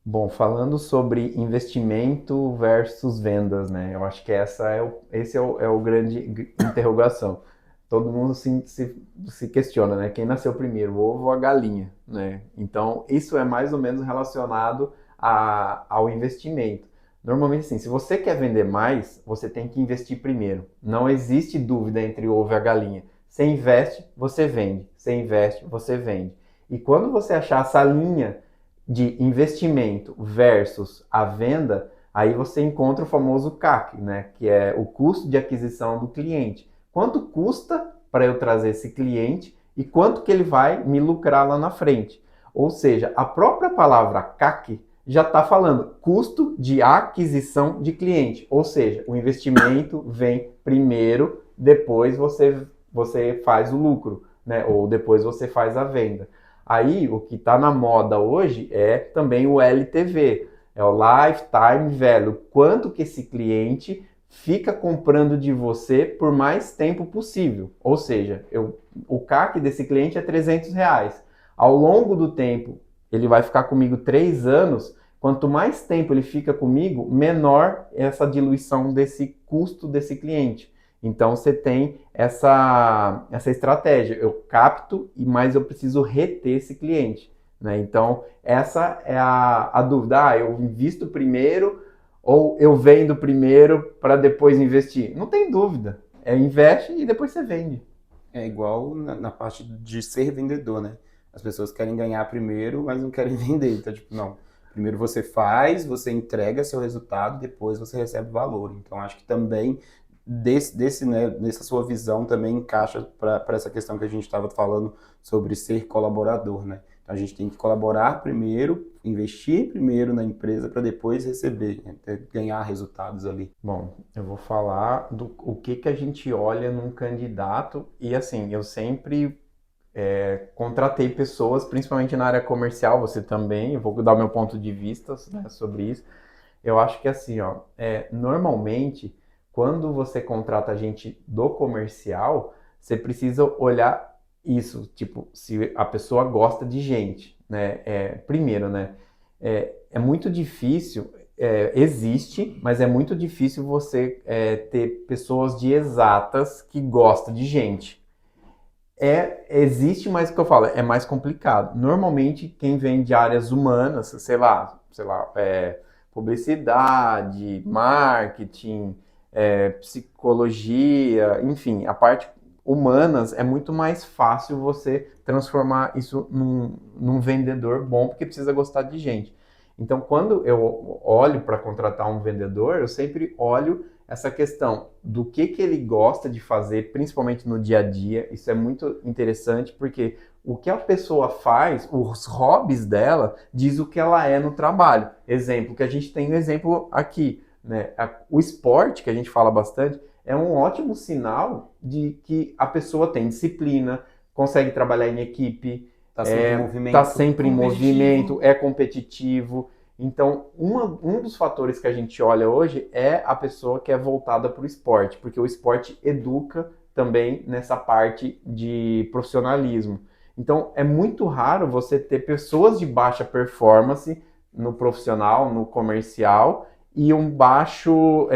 Bom, falando sobre investimento versus vendas, né? Eu acho que esse é o grande interrogação. Todo mundo se questiona, né? Quem nasceu primeiro, o ovo ou a galinha, né? Então, isso é mais ou menos relacionado ao investimento. Normalmente, assim, se você quer vender mais, você tem que investir primeiro. Não existe dúvida entre o ovo e a galinha. Você investe, você vende. Você investe, você vende. E quando você achar essa linha de investimento versus a venda, aí você encontra o famoso CAC, né? Que é o custo de aquisição do cliente. Quanto custa para eu trazer esse cliente e quanto que ele vai me lucrar lá na frente. Ou seja, a própria palavra CAC já está falando custo de aquisição de cliente. Ou seja, o investimento vem primeiro, depois você faz o lucro, né? Ou depois você faz a venda. Aí, o que está na moda hoje é também o LTV, é o Lifetime Value. Quanto que esse cliente fica comprando de você por mais tempo possível. Ou seja, o CAC desse cliente é R$ 300. Ao longo do tempo, ele vai ficar comigo 3 anos. Quanto mais tempo ele fica comigo, menor essa diluição desse custo desse cliente. Então você tem essa estratégia. Eu capto, mas eu preciso reter esse cliente. Né? Então, essa é a dúvida. Ah, eu invisto primeiro ou eu vendo primeiro para depois investir? Não tem dúvida. Investe e depois você vende. É igual na parte de ser vendedor, né? As pessoas querem ganhar primeiro, mas não querem vender. Então, tipo, não. Primeiro você faz, você entrega seu resultado, depois você recebe valor. Então, acho que também né, nessa sua visão também encaixa para essa questão que a gente estava falando sobre ser colaborador, né? Então, a gente tem que colaborar primeiro, investir primeiro na empresa para depois receber, né, ganhar resultados ali. Bom, eu vou falar do o que a gente olha num candidato e assim, eu sempre contratei pessoas, principalmente na área comercial, você também, eu vou dar o meu ponto de vista, né, sobre isso. Eu acho que assim, ó, normalmente, quando você contrata gente do comercial, você precisa olhar isso, tipo, se a pessoa gosta de gente, né? Primeiro, né? É muito difícil, existe, mas é muito difícil você ter pessoas de exatas que gostam de gente. Existe, mas o que eu falo, é mais complicado. Normalmente, quem vem de áreas humanas, sei lá, publicidade, marketing, psicologia, enfim, a parte humanas é muito mais fácil você transformar isso num vendedor bom, porque precisa gostar de gente. Então, quando eu olho para contratar um vendedor, eu sempre olho essa questão do que ele gosta de fazer, principalmente no dia a dia. Isso é muito interessante porque o que a pessoa faz, os hobbies dela, diz o que ela é no trabalho. Exemplo, que a gente tem um exemplo aqui, né? O esporte, que a gente fala bastante, é um ótimo sinal de que a pessoa tem disciplina, consegue trabalhar em equipe, Tá sempre em tá movimento, sempre em movimento, competitivo. é competitivo. Então, um dos fatores que a gente olha hoje é a pessoa que é voltada para o esporte, porque o esporte educa também nessa parte de profissionalismo. Então, é muito raro você ter pessoas de baixa performance no profissional, no comercial, e um baixo.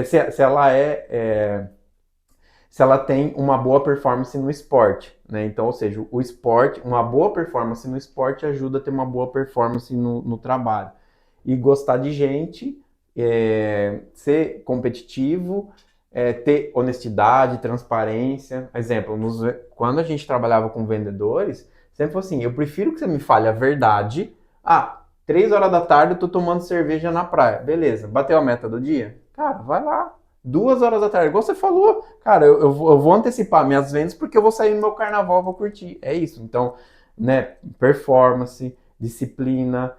Se ela tem uma boa performance no esporte, né? Então, ou seja, o esporte, uma boa performance no esporte ajuda a ter uma boa performance no trabalho. E gostar de gente, ser competitivo, ter honestidade, transparência. Exemplo, quando a gente trabalhava com vendedores, sempre foi assim, eu prefiro que você me fale a verdade. 3 horas da tarde eu tô tomando cerveja na praia. Beleza, bateu a meta do dia? Cara, vai lá. 2 horas da tarde, igual você falou, cara, eu vou antecipar minhas vendas porque eu vou sair no meu carnaval, vou curtir. É isso. Então, né, performance, disciplina,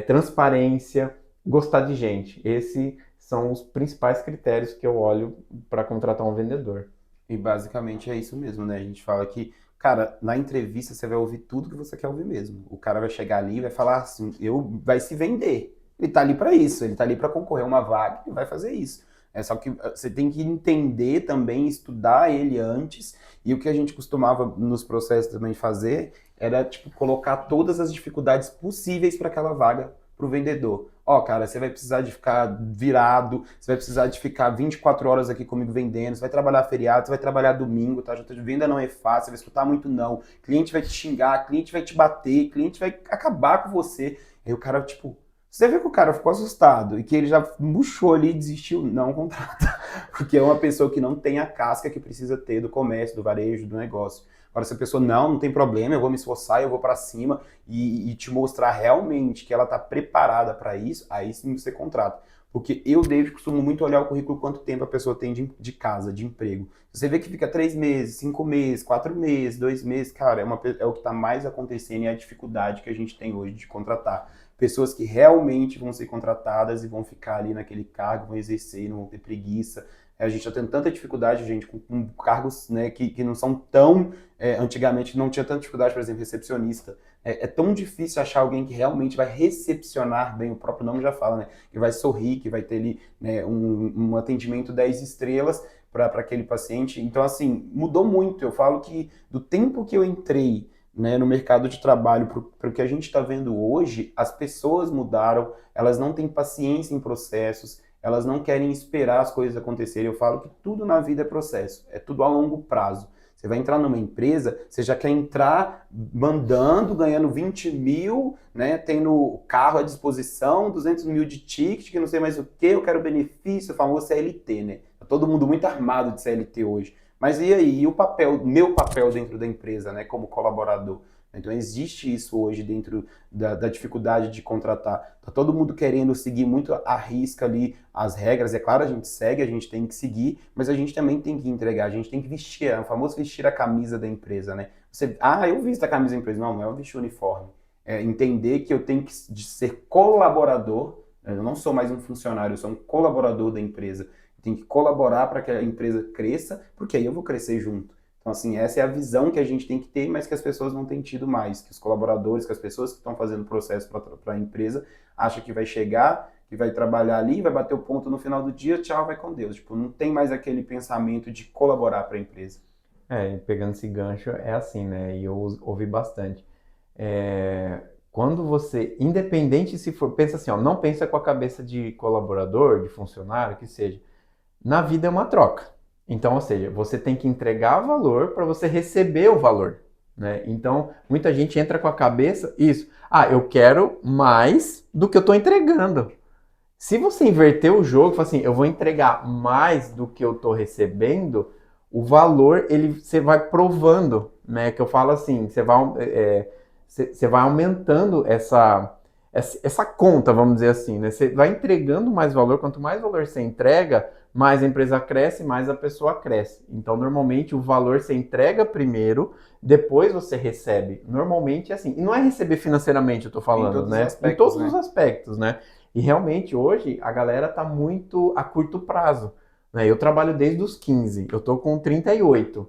transparência, gostar de gente. Esses são os principais critérios que eu olho para contratar um vendedor. E basicamente é isso mesmo, né? A gente fala que, cara, na entrevista você vai ouvir tudo que você quer ouvir mesmo. O cara vai chegar ali e vai falar assim, vai se vender. Ele tá ali para isso, ele tá ali para concorrer a uma vaga e vai fazer isso. É só que você tem que entender também, estudar ele antes. E o que a gente costumava nos processos também fazer era, tipo, colocar todas as dificuldades possíveis para aquela vaga pro vendedor. Ó, cara, você vai precisar de ficar virado, você vai precisar de ficar 24 horas aqui comigo vendendo, você vai trabalhar feriado, você vai trabalhar domingo, tá? Venda não é fácil, você vai escutar muito não. Cliente vai te xingar, cliente vai te bater, cliente vai acabar com você. Aí o cara, tipo, você vê que o cara ficou assustado e que ele já murchou ali e desistiu, não contrata. Porque é uma pessoa que não tem a casca que precisa ter do comércio, do varejo, do negócio. Agora, se a pessoa, não tem problema, eu vou me esforçar, eu vou para cima e te mostrar realmente que ela está preparada para isso, aí sim você contrata. Porque eu, David, costumo muito olhar o currículo, quanto tempo a pessoa tem de casa, de emprego. Você vê que fica 3 meses, 5 meses, 4 meses, 2 meses, cara, é o que está mais acontecendo e é a dificuldade que a gente tem hoje de contratar. Pessoas que realmente vão ser contratadas e vão ficar ali naquele cargo, vão exercer, não vão ter preguiça, A gente está tendo tanta dificuldade, gente, com cargos, né, que não são tão... antigamente não tinha tanta dificuldade, por exemplo, recepcionista. É tão difícil achar alguém que realmente vai recepcionar bem, o próprio nome já fala, né? Que vai sorrir, que vai ter ali, né, um atendimento 10 estrelas para aquele paciente. Então, assim, mudou muito. Eu falo que do tempo que eu entrei, né, no mercado de trabalho para o que a gente está vendo hoje, as pessoas mudaram, elas não têm paciência em processos, elas não querem esperar as coisas acontecerem. Eu falo que tudo na vida é processo, é tudo a longo prazo. Você vai entrar numa empresa, você já quer entrar mandando, ganhando 20 mil, né, tendo carro à disposição, 200 mil de ticket, que não sei mais o que, eu quero benefício, o famoso CLT, né? Tá todo mundo muito armado de CLT hoje. Mas e aí, e o papel, meu papel dentro da empresa, né, como colaborador? Então existe isso hoje dentro da dificuldade de contratar. Tá todo mundo querendo seguir muito à risca ali as regras. É claro, a gente segue, a gente tem que seguir, mas a gente também tem que entregar, a gente tem que vestir, é o famoso vestir a camisa da empresa, né? Eu visto a camisa da empresa. Não é eu vestir o uniforme. É entender que eu tenho que ser colaborador, eu não sou mais um funcionário, eu sou um colaborador da empresa. Tem que colaborar para que a empresa cresça, porque aí eu vou crescer junto. Então, assim, essa é a visão que a gente tem que ter, mas que as pessoas não têm tido mais. Que os colaboradores, que as pessoas que estão fazendo o processo para a empresa, acham que vai chegar, que vai trabalhar ali, vai bater o ponto no final do dia, tchau, vai com Deus. Tipo, não tem mais aquele pensamento de colaborar para a empresa. E pegando esse gancho, é assim, né? E eu ouvi bastante. Quando você, independente se for, pensa assim, ó, não pensa com a cabeça de colaborador, de funcionário, que seja. Na vida é uma troca. Então, ou seja, você tem que entregar valor para você receber o valor, né? Então, muita gente entra com a cabeça, isso, eu quero mais do que eu estou entregando. Se você inverter o jogo, fala assim, eu vou entregar mais do que eu estou recebendo, o valor, você vai provando, né? Que eu falo assim, você vai aumentando essa conta, vamos dizer assim, né? Você vai entregando mais valor, quanto mais valor você entrega, mais a empresa cresce, mais a pessoa cresce. Então, normalmente, o valor você entrega primeiro, depois você recebe. Normalmente é assim. E não é receber financeiramente, eu tô falando, Em todos os né? Em aspectos, todos os né? aspectos, né? E realmente, hoje, a galera tá muito a curto prazo, né? Eu trabalho desde os 15, eu tô com 38.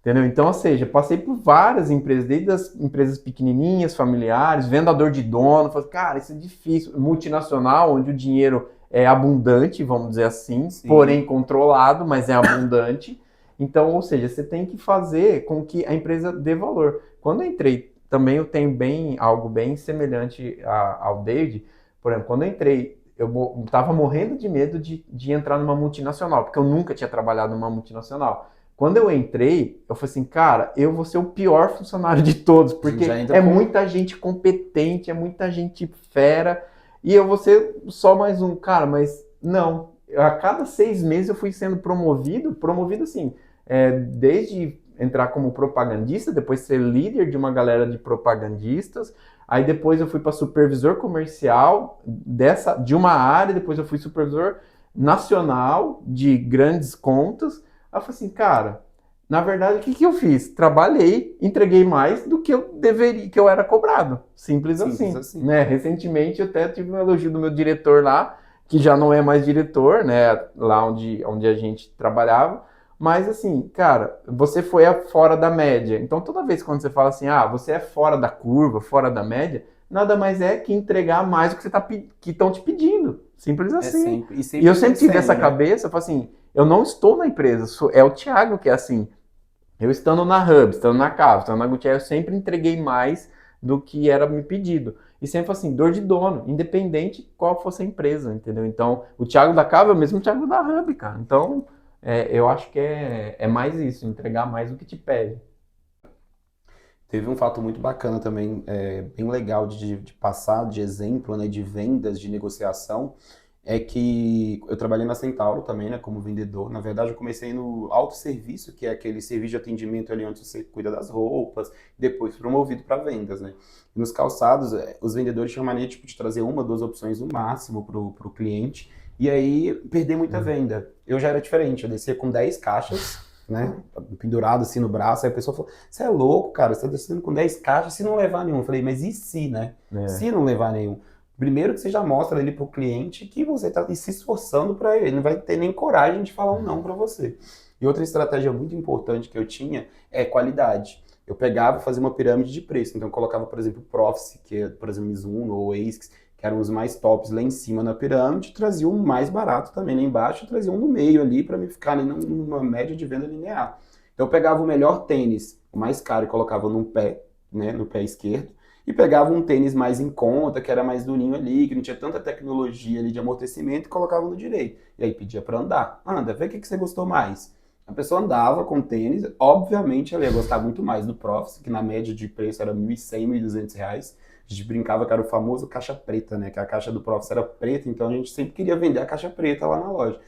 Entendeu? Então, ou seja, passei por várias empresas, desde as empresas pequenininhas, familiares, vendedor de dono, falei, cara, isso é difícil. Multinacional, onde o dinheiro é abundante, vamos dizer assim, Sim. porém controlado, mas é abundante. Então, ou seja, você tem que fazer com que a empresa dê valor. Quando eu entrei, também eu tenho algo bem semelhante ao David. Por exemplo, quando eu entrei, eu estava morrendo de medo de entrar numa multinacional, porque eu nunca tinha trabalhado numa multinacional. Quando eu entrei, eu falei assim, cara, eu vou ser o pior funcionário de todos, Já porque entra é com. muita gente competente, é muita gente fera, e eu vou ser só mais um. Cara, mas não. A cada 6 meses eu fui sendo promovido assim, desde entrar como propagandista, depois ser líder de uma galera de propagandistas, aí depois eu fui para supervisor comercial de uma área, depois eu fui supervisor nacional de grandes contas. Aí eu falei assim, cara, na verdade, o que eu fiz? Trabalhei, entreguei mais do que eu deveria, que eu era cobrado. Simples Simples assim, assim. né? Recentemente eu até tive um elogio do meu diretor lá, que já não é mais diretor, né? Lá onde a gente trabalhava. Mas assim, cara, você foi fora da média. Então toda vez quando você fala assim, você é fora da curva, fora da média, nada mais é que entregar mais do que que estão te pedindo. Simples É assim. sempre. E E eu sempre sempre tive essa crescendo, né? cabeça, eu falo assim, eu não estou na empresa, é o Thiago que é assim. Eu estando na Hub, estando na Cava, estando na Gutierrez, eu sempre entreguei mais do que era me pedido. E sempre assim, dor de dono, independente qual fosse a empresa, entendeu? Então, o Thiago da Cava é o mesmo Thiago da Hub, cara. Então, eu acho que é mais isso, entregar mais do que te pede. Teve um fato muito bacana também, bem legal de passar, de exemplo, né, de vendas, de negociação, é que eu trabalhei na Centauro também, né, como vendedor. Na verdade, eu comecei no autosserviço, que é aquele serviço de atendimento ali onde você cuida das roupas, depois promovido para vendas, né. Nos calçados, os vendedores tinham mania tipo, de trazer uma, duas opções no máximo pro cliente, e aí perder muita venda. Eu já era diferente, eu descia com 10 caixas, né, pendurado assim no braço, aí a pessoa falou, você é louco, cara, você tá descendo com 10 caixas se não levar nenhum. Eu falei, mas e se, né? É. Se não levar nenhum? Primeiro que você já mostra ali para o cliente que você está se esforçando para ele, não vai ter nem coragem de falar um não para você. E outra estratégia muito importante que eu tinha é qualidade. Eu pegava e fazia uma pirâmide de preço. Então eu colocava, por exemplo, o Profice, que é, por exemplo, Mizuno ou ASICS, que eram os mais tops lá em cima na pirâmide, trazia um mais barato também lá embaixo, e trazia um no meio ali para me ficar ali numa média de venda linear. Então eu pegava o melhor tênis, o mais caro, e colocava no pé, né, no pé esquerdo, e pegava um tênis mais em conta, que era mais durinho ali, que não tinha tanta tecnologia ali de amortecimento, e colocava no direito. E aí pedia para andar. Anda, vê o que você gostou mais. A pessoa andava com tênis, obviamente ela ia gostar muito mais do Profis, que na média de preço era R$ 1.100, R$ 1.200. A gente brincava que era o famoso caixa preta, né? Que a caixa do Profis era preta, então a gente sempre queria vender a caixa preta lá na loja.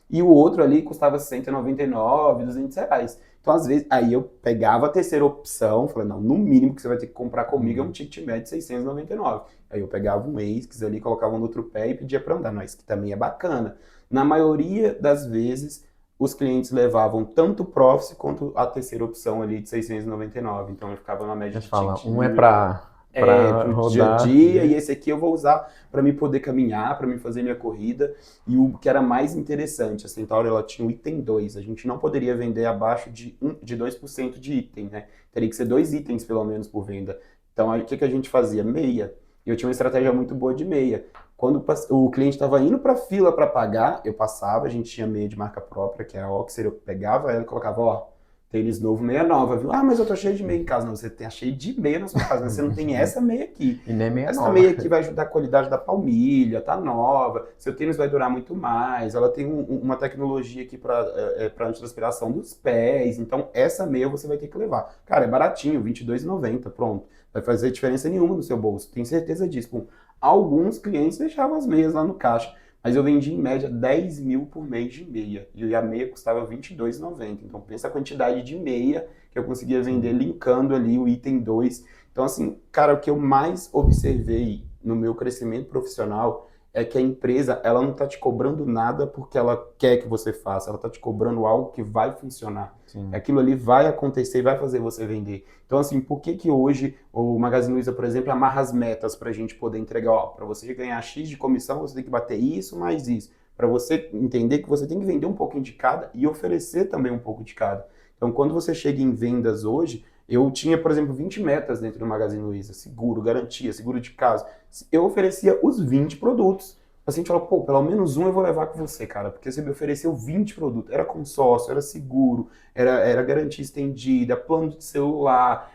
E o outro ali custava R$ 199, R$ 200. Então, às vezes, aí eu pegava a terceira opção, falei, não, no mínimo que você vai ter que comprar comigo é um ticket médio de 699. Aí eu pegava um ASICS ali, colocava no outro pé e pedia para andar. Não, isso que também é bacana. Na maioria das vezes, os clientes levavam tanto o Profit quanto a terceira opção ali de 699. Então eu ficava na média Você de fala, ticket um é de para pro dia a rodar. dia, e esse aqui eu vou usar para me poder caminhar, para me fazer minha corrida. E o que era mais interessante, a Centauro ela tinha o item 2. A gente não poderia vender abaixo de 2% de item, né? Teria que ser 2 itens pelo menos por venda. Então aí, o que a gente fazia? Meia. E eu tinha uma estratégia muito boa de meia. Quando o cliente estava indo para a fila para pagar, eu passava, a gente tinha meia de marca própria, que é a Oxer, eu pegava ela e colocava, ó, tênis novo, meia nova, viu? Ah, mas eu tô cheio de meia em casa. Não, você tem cheio de meia na sua casa, mas você não tem essa meia aqui. E nem meia Essa nova. meia aqui vai ajudar a qualidade da palmilha, tá nova, seu tênis vai durar muito mais, ela tem uma tecnologia aqui para antitranspiração dos pés, então essa meia você vai ter que levar. Cara, é baratinho, R$ 22,90, pronto. Vai fazer diferença nenhuma no seu bolso, tenho certeza disso. Bom, alguns clientes deixavam as meias lá no caixa, mas eu vendi em média 10 mil por mês de meia. E a meia custava R$ 22,90. Então pensa a quantidade de meia que eu conseguia vender linkando ali o item 2. Então assim, cara, o que eu mais observei no meu crescimento profissional é que a empresa, ela não está te cobrando nada porque ela quer que você faça, ela está te cobrando algo que vai funcionar. Sim. Aquilo ali vai acontecer e vai fazer você vender. Então, assim, por que hoje o Magazine Luiza, por exemplo, amarra as metas para a gente poder entregar? Ó, para você ganhar X de comissão, você tem que bater isso mais isso. Para você entender que você tem que vender um pouquinho de cada e oferecer também um pouco de cada. Então, quando você chega em vendas hoje, eu tinha, por exemplo, 20 metas dentro do Magazine Luiza, seguro, garantia, seguro de casa. Eu oferecia os 20 produtos. O paciente falou, pô, pelo menos um eu vou levar com você, cara, porque você me ofereceu 20 produtos. Era consórcio, era seguro, era garantia estendida, plano de celular,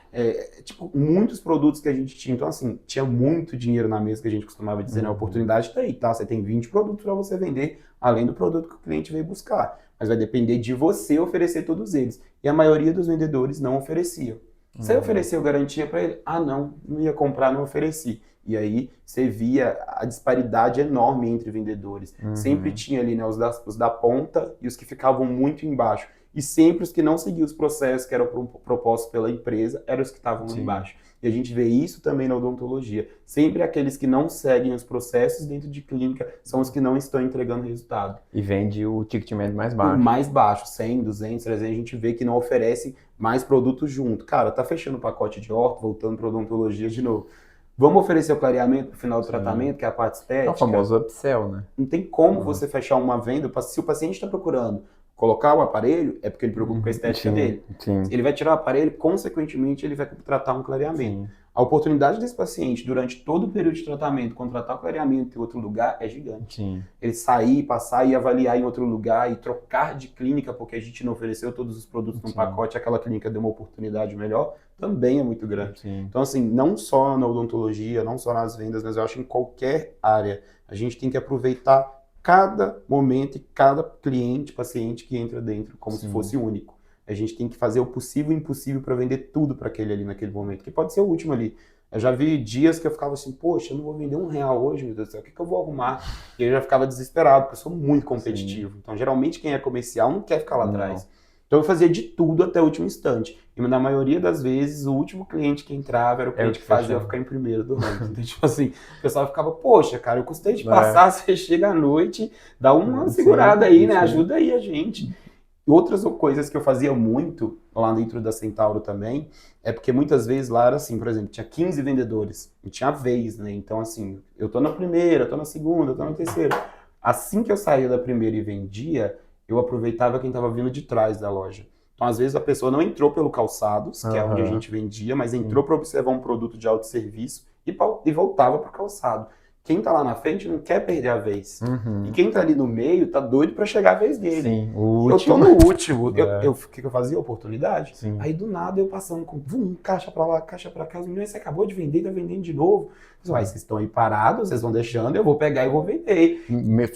tipo, muitos produtos que a gente tinha. Então, assim, tinha muito dinheiro na mesa que a gente costumava dizer, né? A oportunidade tá aí, tá? Você tem 20 produtos para você vender, além do produto que o cliente veio buscar. Mas vai depender de você oferecer todos eles. E a maioria dos vendedores não ofereciam. Você ofereceu garantia para ele? Ah, não ia comprar, não ofereci. E aí você via a disparidade enorme entre vendedores. Sempre tinha ali, né, os da ponta e os que ficavam muito embaixo. E sempre os que não seguiam os processos que eram propostos pela empresa eram os que estavam lá embaixo. E a gente vê isso também na odontologia. Sempre aqueles que não seguem os processos dentro de clínica são os que não estão entregando resultado. E vende o ticket médio mais O baixo. mais baixo, 100, 200, 300, a gente vê que não oferece mais produtos junto. Cara, tá fechando o pacote de orto, voltando para odontologia de novo. Vamos oferecer o clareamento no final do tratamento, que é a parte estética. É o famoso upsell, né? Não tem como você fechar uma venda. Se o paciente está procurando colocar o aparelho, é porque ele preocupa com a estética dele. Sim. Ele vai tirar o aparelho, consequentemente, ele vai tratar um clareamento. Sim. A oportunidade desse paciente, durante todo o período de tratamento, contratar o clareamento em outro lugar é gigante. Sim. Ele sair, passar e avaliar em outro lugar e trocar de clínica porque a gente não ofereceu todos os produtos num pacote, aquela clínica deu uma oportunidade melhor, também é muito grande. Sim. Então, assim, não só na odontologia, não só nas vendas, mas eu acho que em qualquer área, a gente tem que aproveitar cada momento e cada cliente, paciente que entra dentro, como se fosse único. A gente tem que fazer o possível e o impossível para vender tudo para aquele ali naquele momento, que pode ser o último ali. Eu já vi dias que eu ficava assim, poxa, eu não vou vender R$ 1 hoje, meu Deus do céu, o que eu vou arrumar? E eu já ficava desesperado, porque eu sou muito competitivo. Então, geralmente, quem é comercial não quer ficar lá atrás. Então, eu fazia de tudo até o último instante. E na maioria das vezes, o último cliente que entrava era o cliente que fazia eu ficar em primeiro do ranking. Então, tipo assim, o pessoal ficava, poxa, cara, eu custei de passar, você chega à noite, dá uma segurada aí, né? Ajuda aí a gente. Outras coisas que eu fazia muito lá dentro da Centauro também, é porque muitas vezes lá era assim, por exemplo, tinha 15 vendedores, e tinha vez, né? Então, assim, eu tô na primeira, eu tô na segunda, eu tô na terceira. Assim que eu saía da primeira e vendia, eu aproveitava quem estava vindo de trás da loja. Então, às vezes, a pessoa não entrou pelo calçados, que é onde a Aham. gente vendia, mas Sim. entrou para observar um produto de autosserviço e voltava para o calçado. Quem está lá na frente não quer perder a vez. E Uhum. quem está ali no meio está doido para chegar a vez dele. Sim, o E eu tô último. no último. É, O que eu fazia? Oportunidade. sim. Aí do nada eu passando com caixa para lá, caixa para cá. Os meninos, você acabou de vender, tá vendendo de novo. Mas, vocês estão aí parados, vocês vão deixando, eu vou pegar e vou vender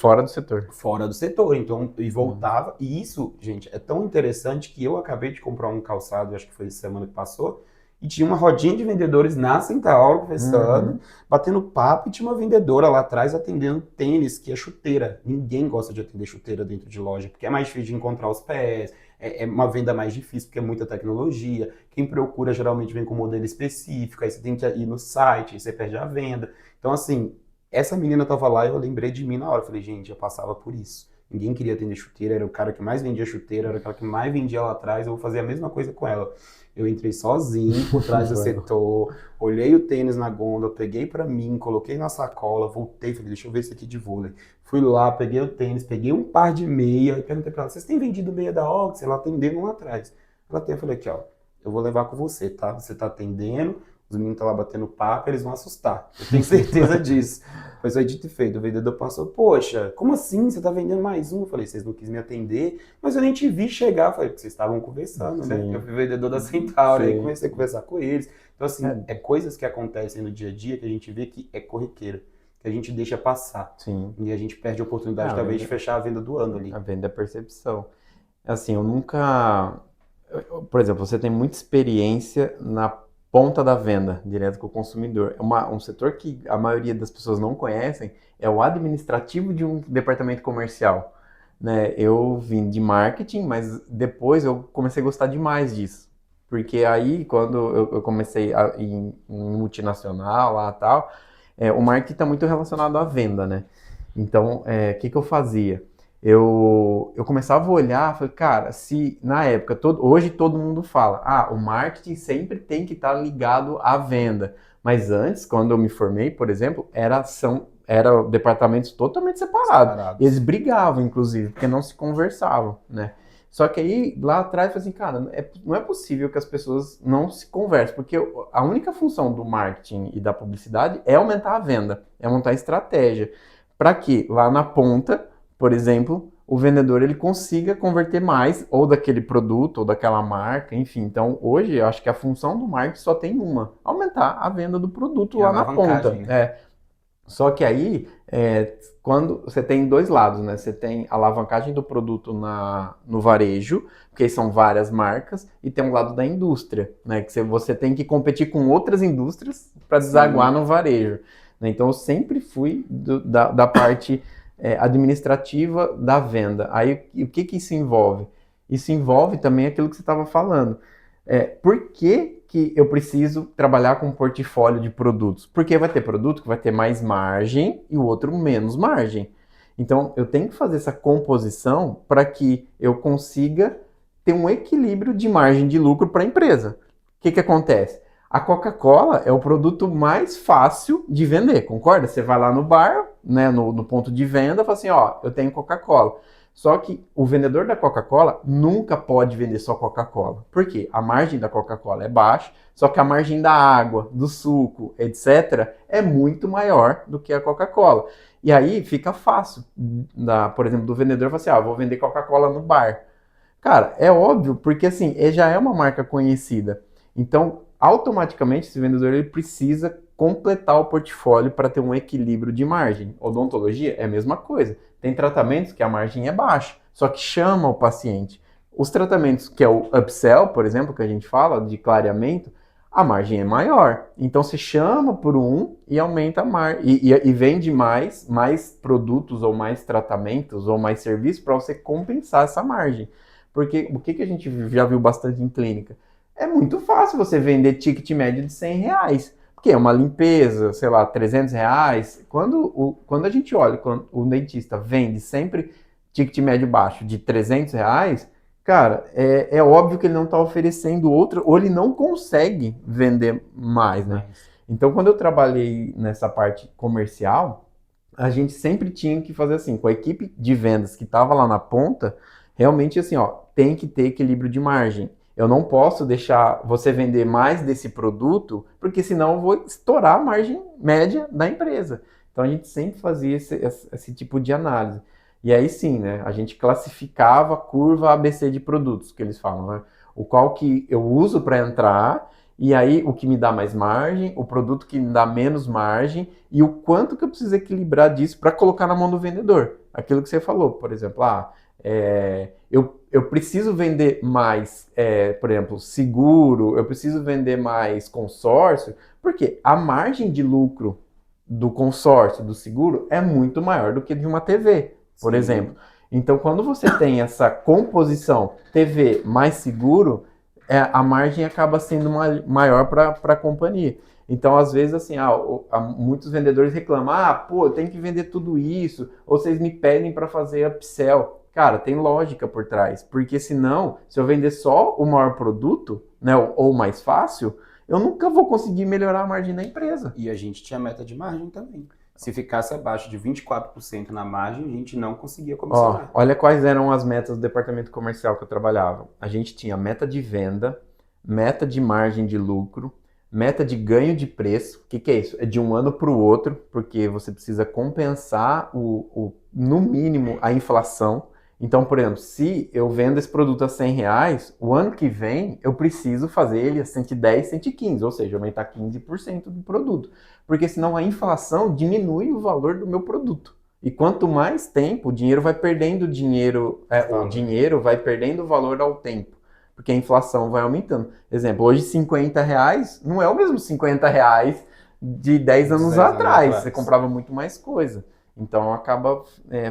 Fora do setor. fora do setor. Então, e Uhum. voltava. E isso, gente, é tão interessante que eu acabei de comprar um calçado, acho que foi semana que passou, e tinha uma rodinha de vendedores na Centauro conversando, Uhum. batendo papo, e tinha uma vendedora lá atrás atendendo tênis, que é chuteira. Ninguém gosta de atender chuteira dentro de loja, porque é mais difícil de encontrar os pés, é uma venda mais difícil, porque é muita tecnologia. Quem procura geralmente vem com um modelo específico, aí você tem que ir no site, aí você perde a venda. Então, assim, essa menina tava lá e eu lembrei de mim na hora. Eu falei, gente, eu passava por isso. Ninguém queria atender chuteira, era o cara que mais vendia chuteira, era o cara que mais vendia lá atrás, eu vou fazer a mesma coisa com ela. Eu entrei sozinho por trás do Foi. setor, olhei o tênis na gôndola, peguei pra mim, coloquei na sacola, voltei, falei, deixa eu ver esse aqui de vôlei. Fui lá, peguei o tênis, peguei um par de meia e perguntei pra ela, vocês têm vendido meia da Ox? Ela atendendo lá atrás. Ela tem, eu falei aqui, ó, eu vou levar com você, tá? Você tá atendendo, os meninos estão lá batendo papo, eles vão assustar. Eu tenho certeza disso. Pois foi dito e feito. O vendedor passou, poxa, como assim? Você tá vendendo mais um? Eu falei, vocês não quis me atender, mas eu nem te vi chegar. Eu falei, porque vocês estavam conversando, né? Eu Sim. fui vendedor da Centauro, aí Sei. comecei a conversar com eles. Então, assim, É, é coisas que acontecem no dia a dia que a gente vê que é corriqueira, que a gente deixa passar. sim. E a gente perde a É, oportunidade, talvez, de fechar a venda do ano ali. a venda é percepção. Assim, eu nunca. Por exemplo, você tem muita experiência na ponta da venda, direto com o consumidor. Um setor que a maioria das pessoas não conhecem é o administrativo de um departamento comercial. Né? Eu vim de marketing, mas depois eu comecei a gostar demais disso. Porque aí, quando eu comecei em multinacional lá e tal, o marketing está muito relacionado à venda, né? Então, o que eu fazia? Eu começava a olhar, falei, cara, se na época, hoje todo mundo fala, o marketing sempre tem que estar ligado à venda. Mas antes, quando eu me formei, por exemplo, eram departamentos totalmente separados. Eles Separados. brigavam, inclusive, porque não se conversavam, né? Só que aí, lá atrás, eu falei assim, cara, não é possível que as pessoas não se conversem, porque a única função do marketing e da publicidade é aumentar a venda, é montar estratégia. Para que lá na ponta, por exemplo, o vendedor ele consiga converter mais ou daquele produto ou daquela marca, enfim. Então, hoje, eu acho que a função do marketing só tem uma: aumentar a venda do produto E a lá na ponta. alavancagem, né? Só que aí, quando você tem dois lados, né? Você tem a alavancagem do produto no varejo, porque são várias marcas, e tem um lado da indústria, né? Que você tem que competir com outras indústrias para desaguar Sim. no varejo. Né? Então eu sempre fui da parte administrativa da venda. Aí o que isso envolve? Isso envolve também aquilo que você estava falando. Por que eu preciso trabalhar com um portfólio de produtos? Porque vai ter produto que vai ter mais margem e o outro menos margem. Então, eu tenho que fazer essa composição para que eu consiga ter um equilíbrio de margem de lucro para a empresa. O que acontece? A Coca-Cola é o produto mais fácil de vender, concorda? Você vai lá no bar, né, no ponto de venda, e fala assim, ó, eu tenho Coca-Cola. Só que o vendedor da Coca-Cola nunca pode vender só Coca-Cola. Por quê? A margem da Coca-Cola é baixa, só que a margem da água, do suco, etc., é muito maior do que a Coca-Cola. E aí fica fácil, por exemplo, do vendedor falar assim, vou vender Coca-Cola no bar. Cara, é óbvio, porque assim, ele já é uma marca conhecida. Então, automaticamente, esse vendedor ele precisa completar o portfólio para ter um equilíbrio de margem. Odontologia é a mesma coisa. Tem tratamentos que a margem é baixa, só que chama o paciente. Os tratamentos que é o upsell, por exemplo, que a gente fala de clareamento, a margem é maior. Então você chama por um e aumenta a margem e vende mais produtos ou mais tratamentos ou mais serviços para você compensar essa margem. Porque o que a gente já viu bastante em clínica? É muito fácil você vender ticket médio de R$ 100. Porque é uma limpeza, sei lá, R$ 300. Quando a gente olha, quando o dentista vende sempre ticket médio baixo de R$ 300, Cara, é óbvio que ele não está oferecendo outra, ou ele não consegue vender mais, né? Mas, Então, quando eu trabalhei nessa parte comercial, a gente sempre tinha que fazer assim, com a equipe de vendas que estava lá na ponta, realmente assim, ó, tem que ter equilíbrio de margem. Eu não posso deixar você vender mais desse produto, porque senão eu vou estourar a margem média da empresa. Então a gente sempre fazia esse tipo de análise. E aí sim, né, a gente classificava a curva ABC de produtos, que eles falam, né? O qual que eu uso para entrar, e aí o que me dá mais margem, o produto que me dá menos margem, e o quanto que eu preciso equilibrar disso para colocar na mão do vendedor. Aquilo que você falou, por exemplo, eu preciso vender mais, por exemplo, seguro, eu preciso vender mais consórcio, porque a margem de lucro do consórcio, do seguro, é muito maior do que de uma TV, por sim. exemplo. Então, quando você tem essa composição TV mais seguro, a margem acaba sendo maior para a companhia. Então, às vezes, assim, muitos vendedores reclamam, pô, eu tenho que vender tudo isso, ou vocês me pedem para fazer upsell. Cara, tem lógica por trás, porque senão, se eu vender só o maior produto, né, ou o mais fácil, eu nunca vou conseguir melhorar a margem da empresa. E a gente tinha meta de margem também. Se ficasse abaixo de 24% na margem, a gente não conseguia Ó, comissionar. olha quais eram as metas do departamento comercial que eu trabalhava. A gente tinha meta de venda, meta de margem de lucro, meta de ganho de preço. O que é isso? É de um ano para o outro, porque você precisa compensar no mínimo a inflação. Então, por exemplo, se eu vendo esse produto a R$ 100, o ano que vem eu preciso fazer ele a 110, 115, ou seja, aumentar 15% do produto. Porque senão a inflação diminui o valor do meu produto. E quanto mais tempo, o dinheiro vai perdendo o Valor. dinheiro vai perdendo valor ao tempo, porque a inflação vai aumentando. Exemplo, hoje R$ 50 não é o mesmo R$ 50 de 10 Uns anos 10 anos atrás. Você atrás. comprava muito mais coisa. Então acaba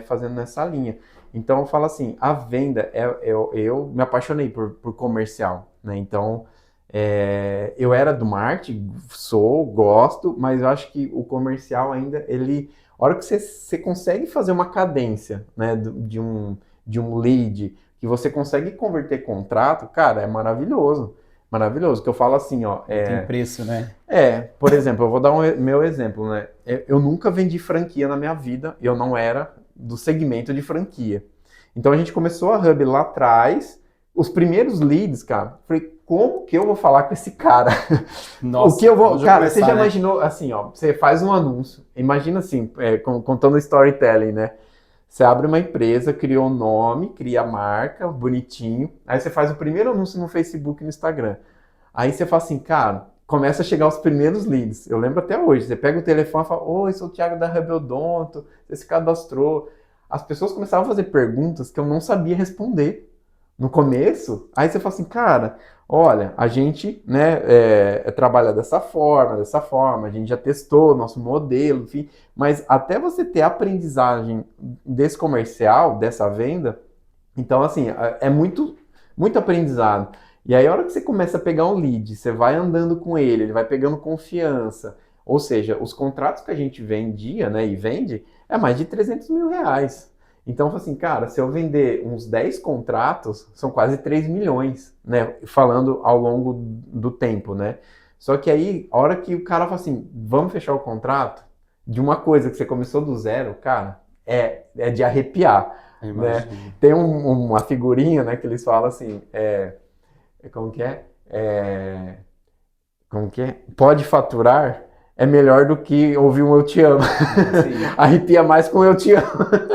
fazendo nessa linha. Então eu falo assim, a venda, eu me apaixonei por comercial, né? Então eu era do marketing, gosto, mas eu acho que o comercial ainda, a hora que você consegue fazer uma cadência, né, de um lead, que você consegue converter contrato, cara, é maravilhoso. Maravilhoso. Que eu falo assim, ó. Não tem preço, né? Por exemplo, eu vou dar meu exemplo, né? Eu nunca vendi franquia na minha vida, eu não era do segmento de franquia. Então a gente começou a Hub lá atrás, os primeiros leads, cara, falei, como que eu vou falar com esse cara? O que Nossa, eu vou. vamos já Cara, você já começar, né? imaginou assim, ó? Você faz um anúncio, imagina assim, contando storytelling, né? Você abre uma empresa, cria um nome, cria a marca, bonitinho. Aí você faz o primeiro anúncio no Facebook e no Instagram. Aí você fala assim, cara, começa a chegar os primeiros leads. Eu lembro até hoje. Você pega o telefone e fala, oi, sou o Thiago da Hub Odonto, você se cadastrou. As pessoas começavam a fazer perguntas que eu não sabia responder no começo. Aí você fala assim, cara, olha, a gente, né, trabalha dessa forma, a gente já testou nosso modelo, enfim, mas até você ter a aprendizagem desse comercial, dessa venda, então assim, é muito, muito aprendizado. E aí a hora que você começa a pegar um lead, você vai andando com ele vai pegando confiança, ou seja, os contratos que a gente vendia, né, e vende, é mais de R$ 300 mil. Então, assim, cara, se eu vender uns 10 contratos, são quase 3 milhões, né? Falando ao longo do tempo, né? Só que aí, a hora que o cara fala assim, vamos fechar o contrato, de uma coisa que você começou do zero, cara, é de arrepiar, Eu né? imagino. Tem uma figurinha, né, que eles falam assim, como que é? Como que é? Pode faturar é melhor do que ouvir um eu te amo. Sim, Arrepia mais com eu te amo.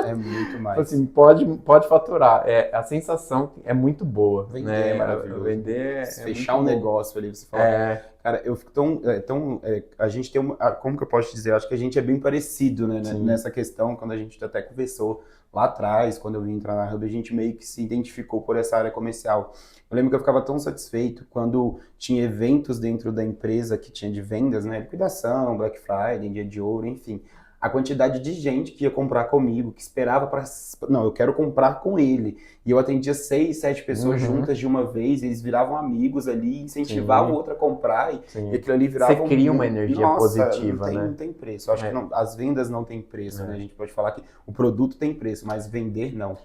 é muito Tipo mais. assim, pode faturar. A sensação é muito boa, Vender é né? maravilhoso. Vender é Fechar muito um bom. negócio ali, você fala, cara, eu fico a gente tem como que eu posso dizer? Eu acho que a gente é bem parecido, né, Sim. nessa questão, quando a gente até conversou lá atrás, quando eu vim entrar na Hub, a gente meio que se identificou por essa área comercial. Eu lembro que eu ficava tão satisfeito quando tinha eventos dentro da empresa que tinha de vendas, né, liquidação, Black Friday, Dia de Ouro, enfim. A quantidade de gente que ia comprar comigo, que esperava para... Não, eu quero comprar com ele. E eu atendia 6, 7 pessoas Uhum. juntas de uma vez, eles viravam amigos ali, incentivavam o Sim, outro a comprar, e sim. aquilo ali Você virava cria uma energia Nossa, não positiva, tem, não né? tem preço. Eu acho que É, não, as vendas não têm preço, né? A é, gente pode falar que o produto tem preço, mas vender não.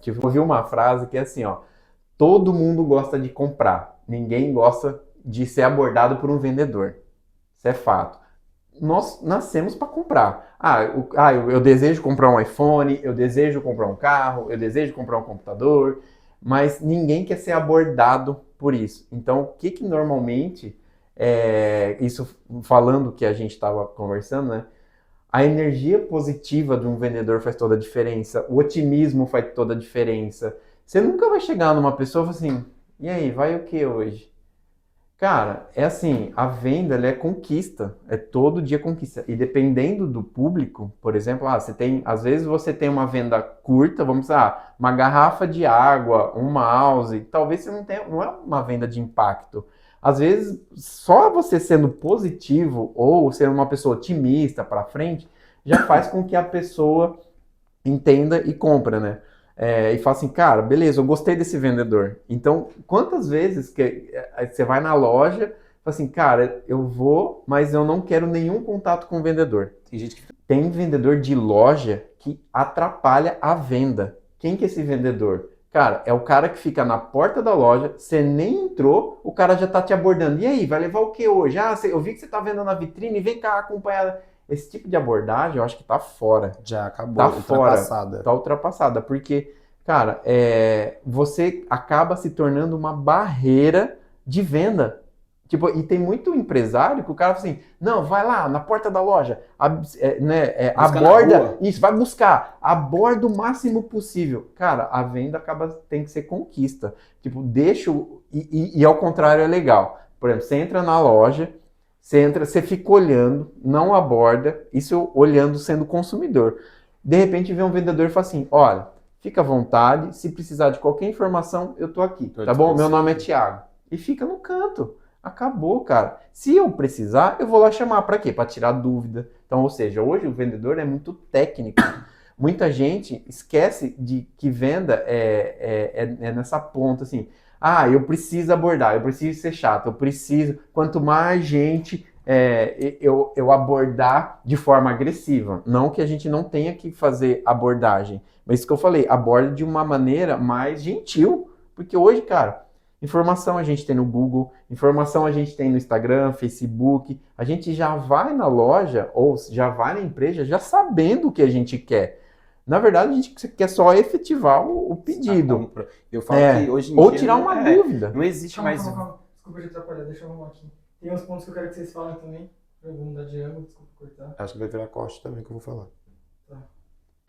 Tipo, eu ouvi uma frase que é assim, ó. Todo mundo gosta de comprar. Ninguém gosta de ser abordado por um vendedor. Isso é fato. Nós nascemos para comprar. Eu desejo comprar um iPhone, eu desejo comprar um carro, eu desejo comprar um computador, mas ninguém quer ser abordado por isso. Então, o que normalmente, isso falando que a gente estava conversando, né? A energia positiva de um vendedor faz toda a diferença, o otimismo faz toda a diferença. Você nunca vai chegar numa pessoa e falar assim, e aí, vai o que hoje? Cara, é assim, a venda ela é conquista, é todo dia conquista. E dependendo do público, por exemplo, às vezes você tem uma venda curta, vamos lá, uma garrafa de água, um mouse, talvez você não é uma venda de impacto. Às vezes, só você sendo positivo ou sendo uma pessoa otimista para frente, já faz com que a pessoa entenda e compra, né? E fala assim, cara, beleza, eu gostei desse vendedor. Então, quantas vezes que você vai na loja, fala assim, cara, eu vou, mas eu não quero nenhum contato com o vendedor. Tem vendedor de loja que atrapalha a venda. Quem que é esse vendedor? Cara, é o cara que fica na porta da loja, você nem entrou, o cara já tá te abordando. E aí, vai levar o que hoje? Eu vi que você tá vendo na vitrine, vem cá acompanhar. Esse tipo de abordagem, eu acho que tá fora. Já acabou, Tá ultrapassada. fora, tá ultrapassada, porque, cara, você acaba se tornando uma barreira de venda. Tipo, e tem muito empresário que o cara fala assim, não, vai lá na porta da loja, aborda, isso, vai buscar, aborda o máximo possível. Cara, a venda tem que ser conquista. Tipo, e ao contrário é legal. Por exemplo, você entra na loja, você fica olhando, não aborda, isso olhando sendo consumidor. De repente vem um vendedor e fala assim, olha, fica à vontade, se precisar de qualquer informação, eu tô aqui, tá bom? Meu nome é Thiago. E fica no canto. Acabou, cara. Se eu precisar, eu vou lá chamar. Para quê? Para tirar dúvida. Então, ou seja, hoje o vendedor é muito técnico. Muita gente esquece de que venda é nessa ponta, assim. Eu preciso abordar, eu preciso ser chato, eu preciso. Quanto mais gente eu abordar de forma agressiva. Não que a gente não tenha que fazer abordagem, mas isso que eu falei, aborda de uma maneira mais gentil. Porque hoje, cara, informação a gente tem no Google, informação a gente tem no Instagram, Facebook. A gente já vai na loja ou já vai na empresa já sabendo o que a gente quer. Na verdade, a gente quer só efetivar o pedido. Eu falo que hoje em ou dia tirar uma dúvida. Não existe mais. Calma. Desculpa te atrapalhar, deixa eu arrumar aqui. Tem uns pontos que eu quero que vocês falem também. Eu vou mudar de ângulo, desculpa cortar. Acho que vai virar corte também que eu vou falar. Tá.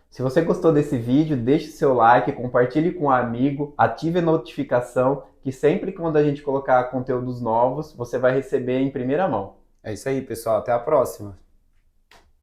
Se você gostou desse vídeo, deixe seu like, compartilhe com um amigo, ative a notificação, que sempre quando a gente colocar conteúdos novos, você vai receber em primeira mão. É isso aí, pessoal. Até a próxima.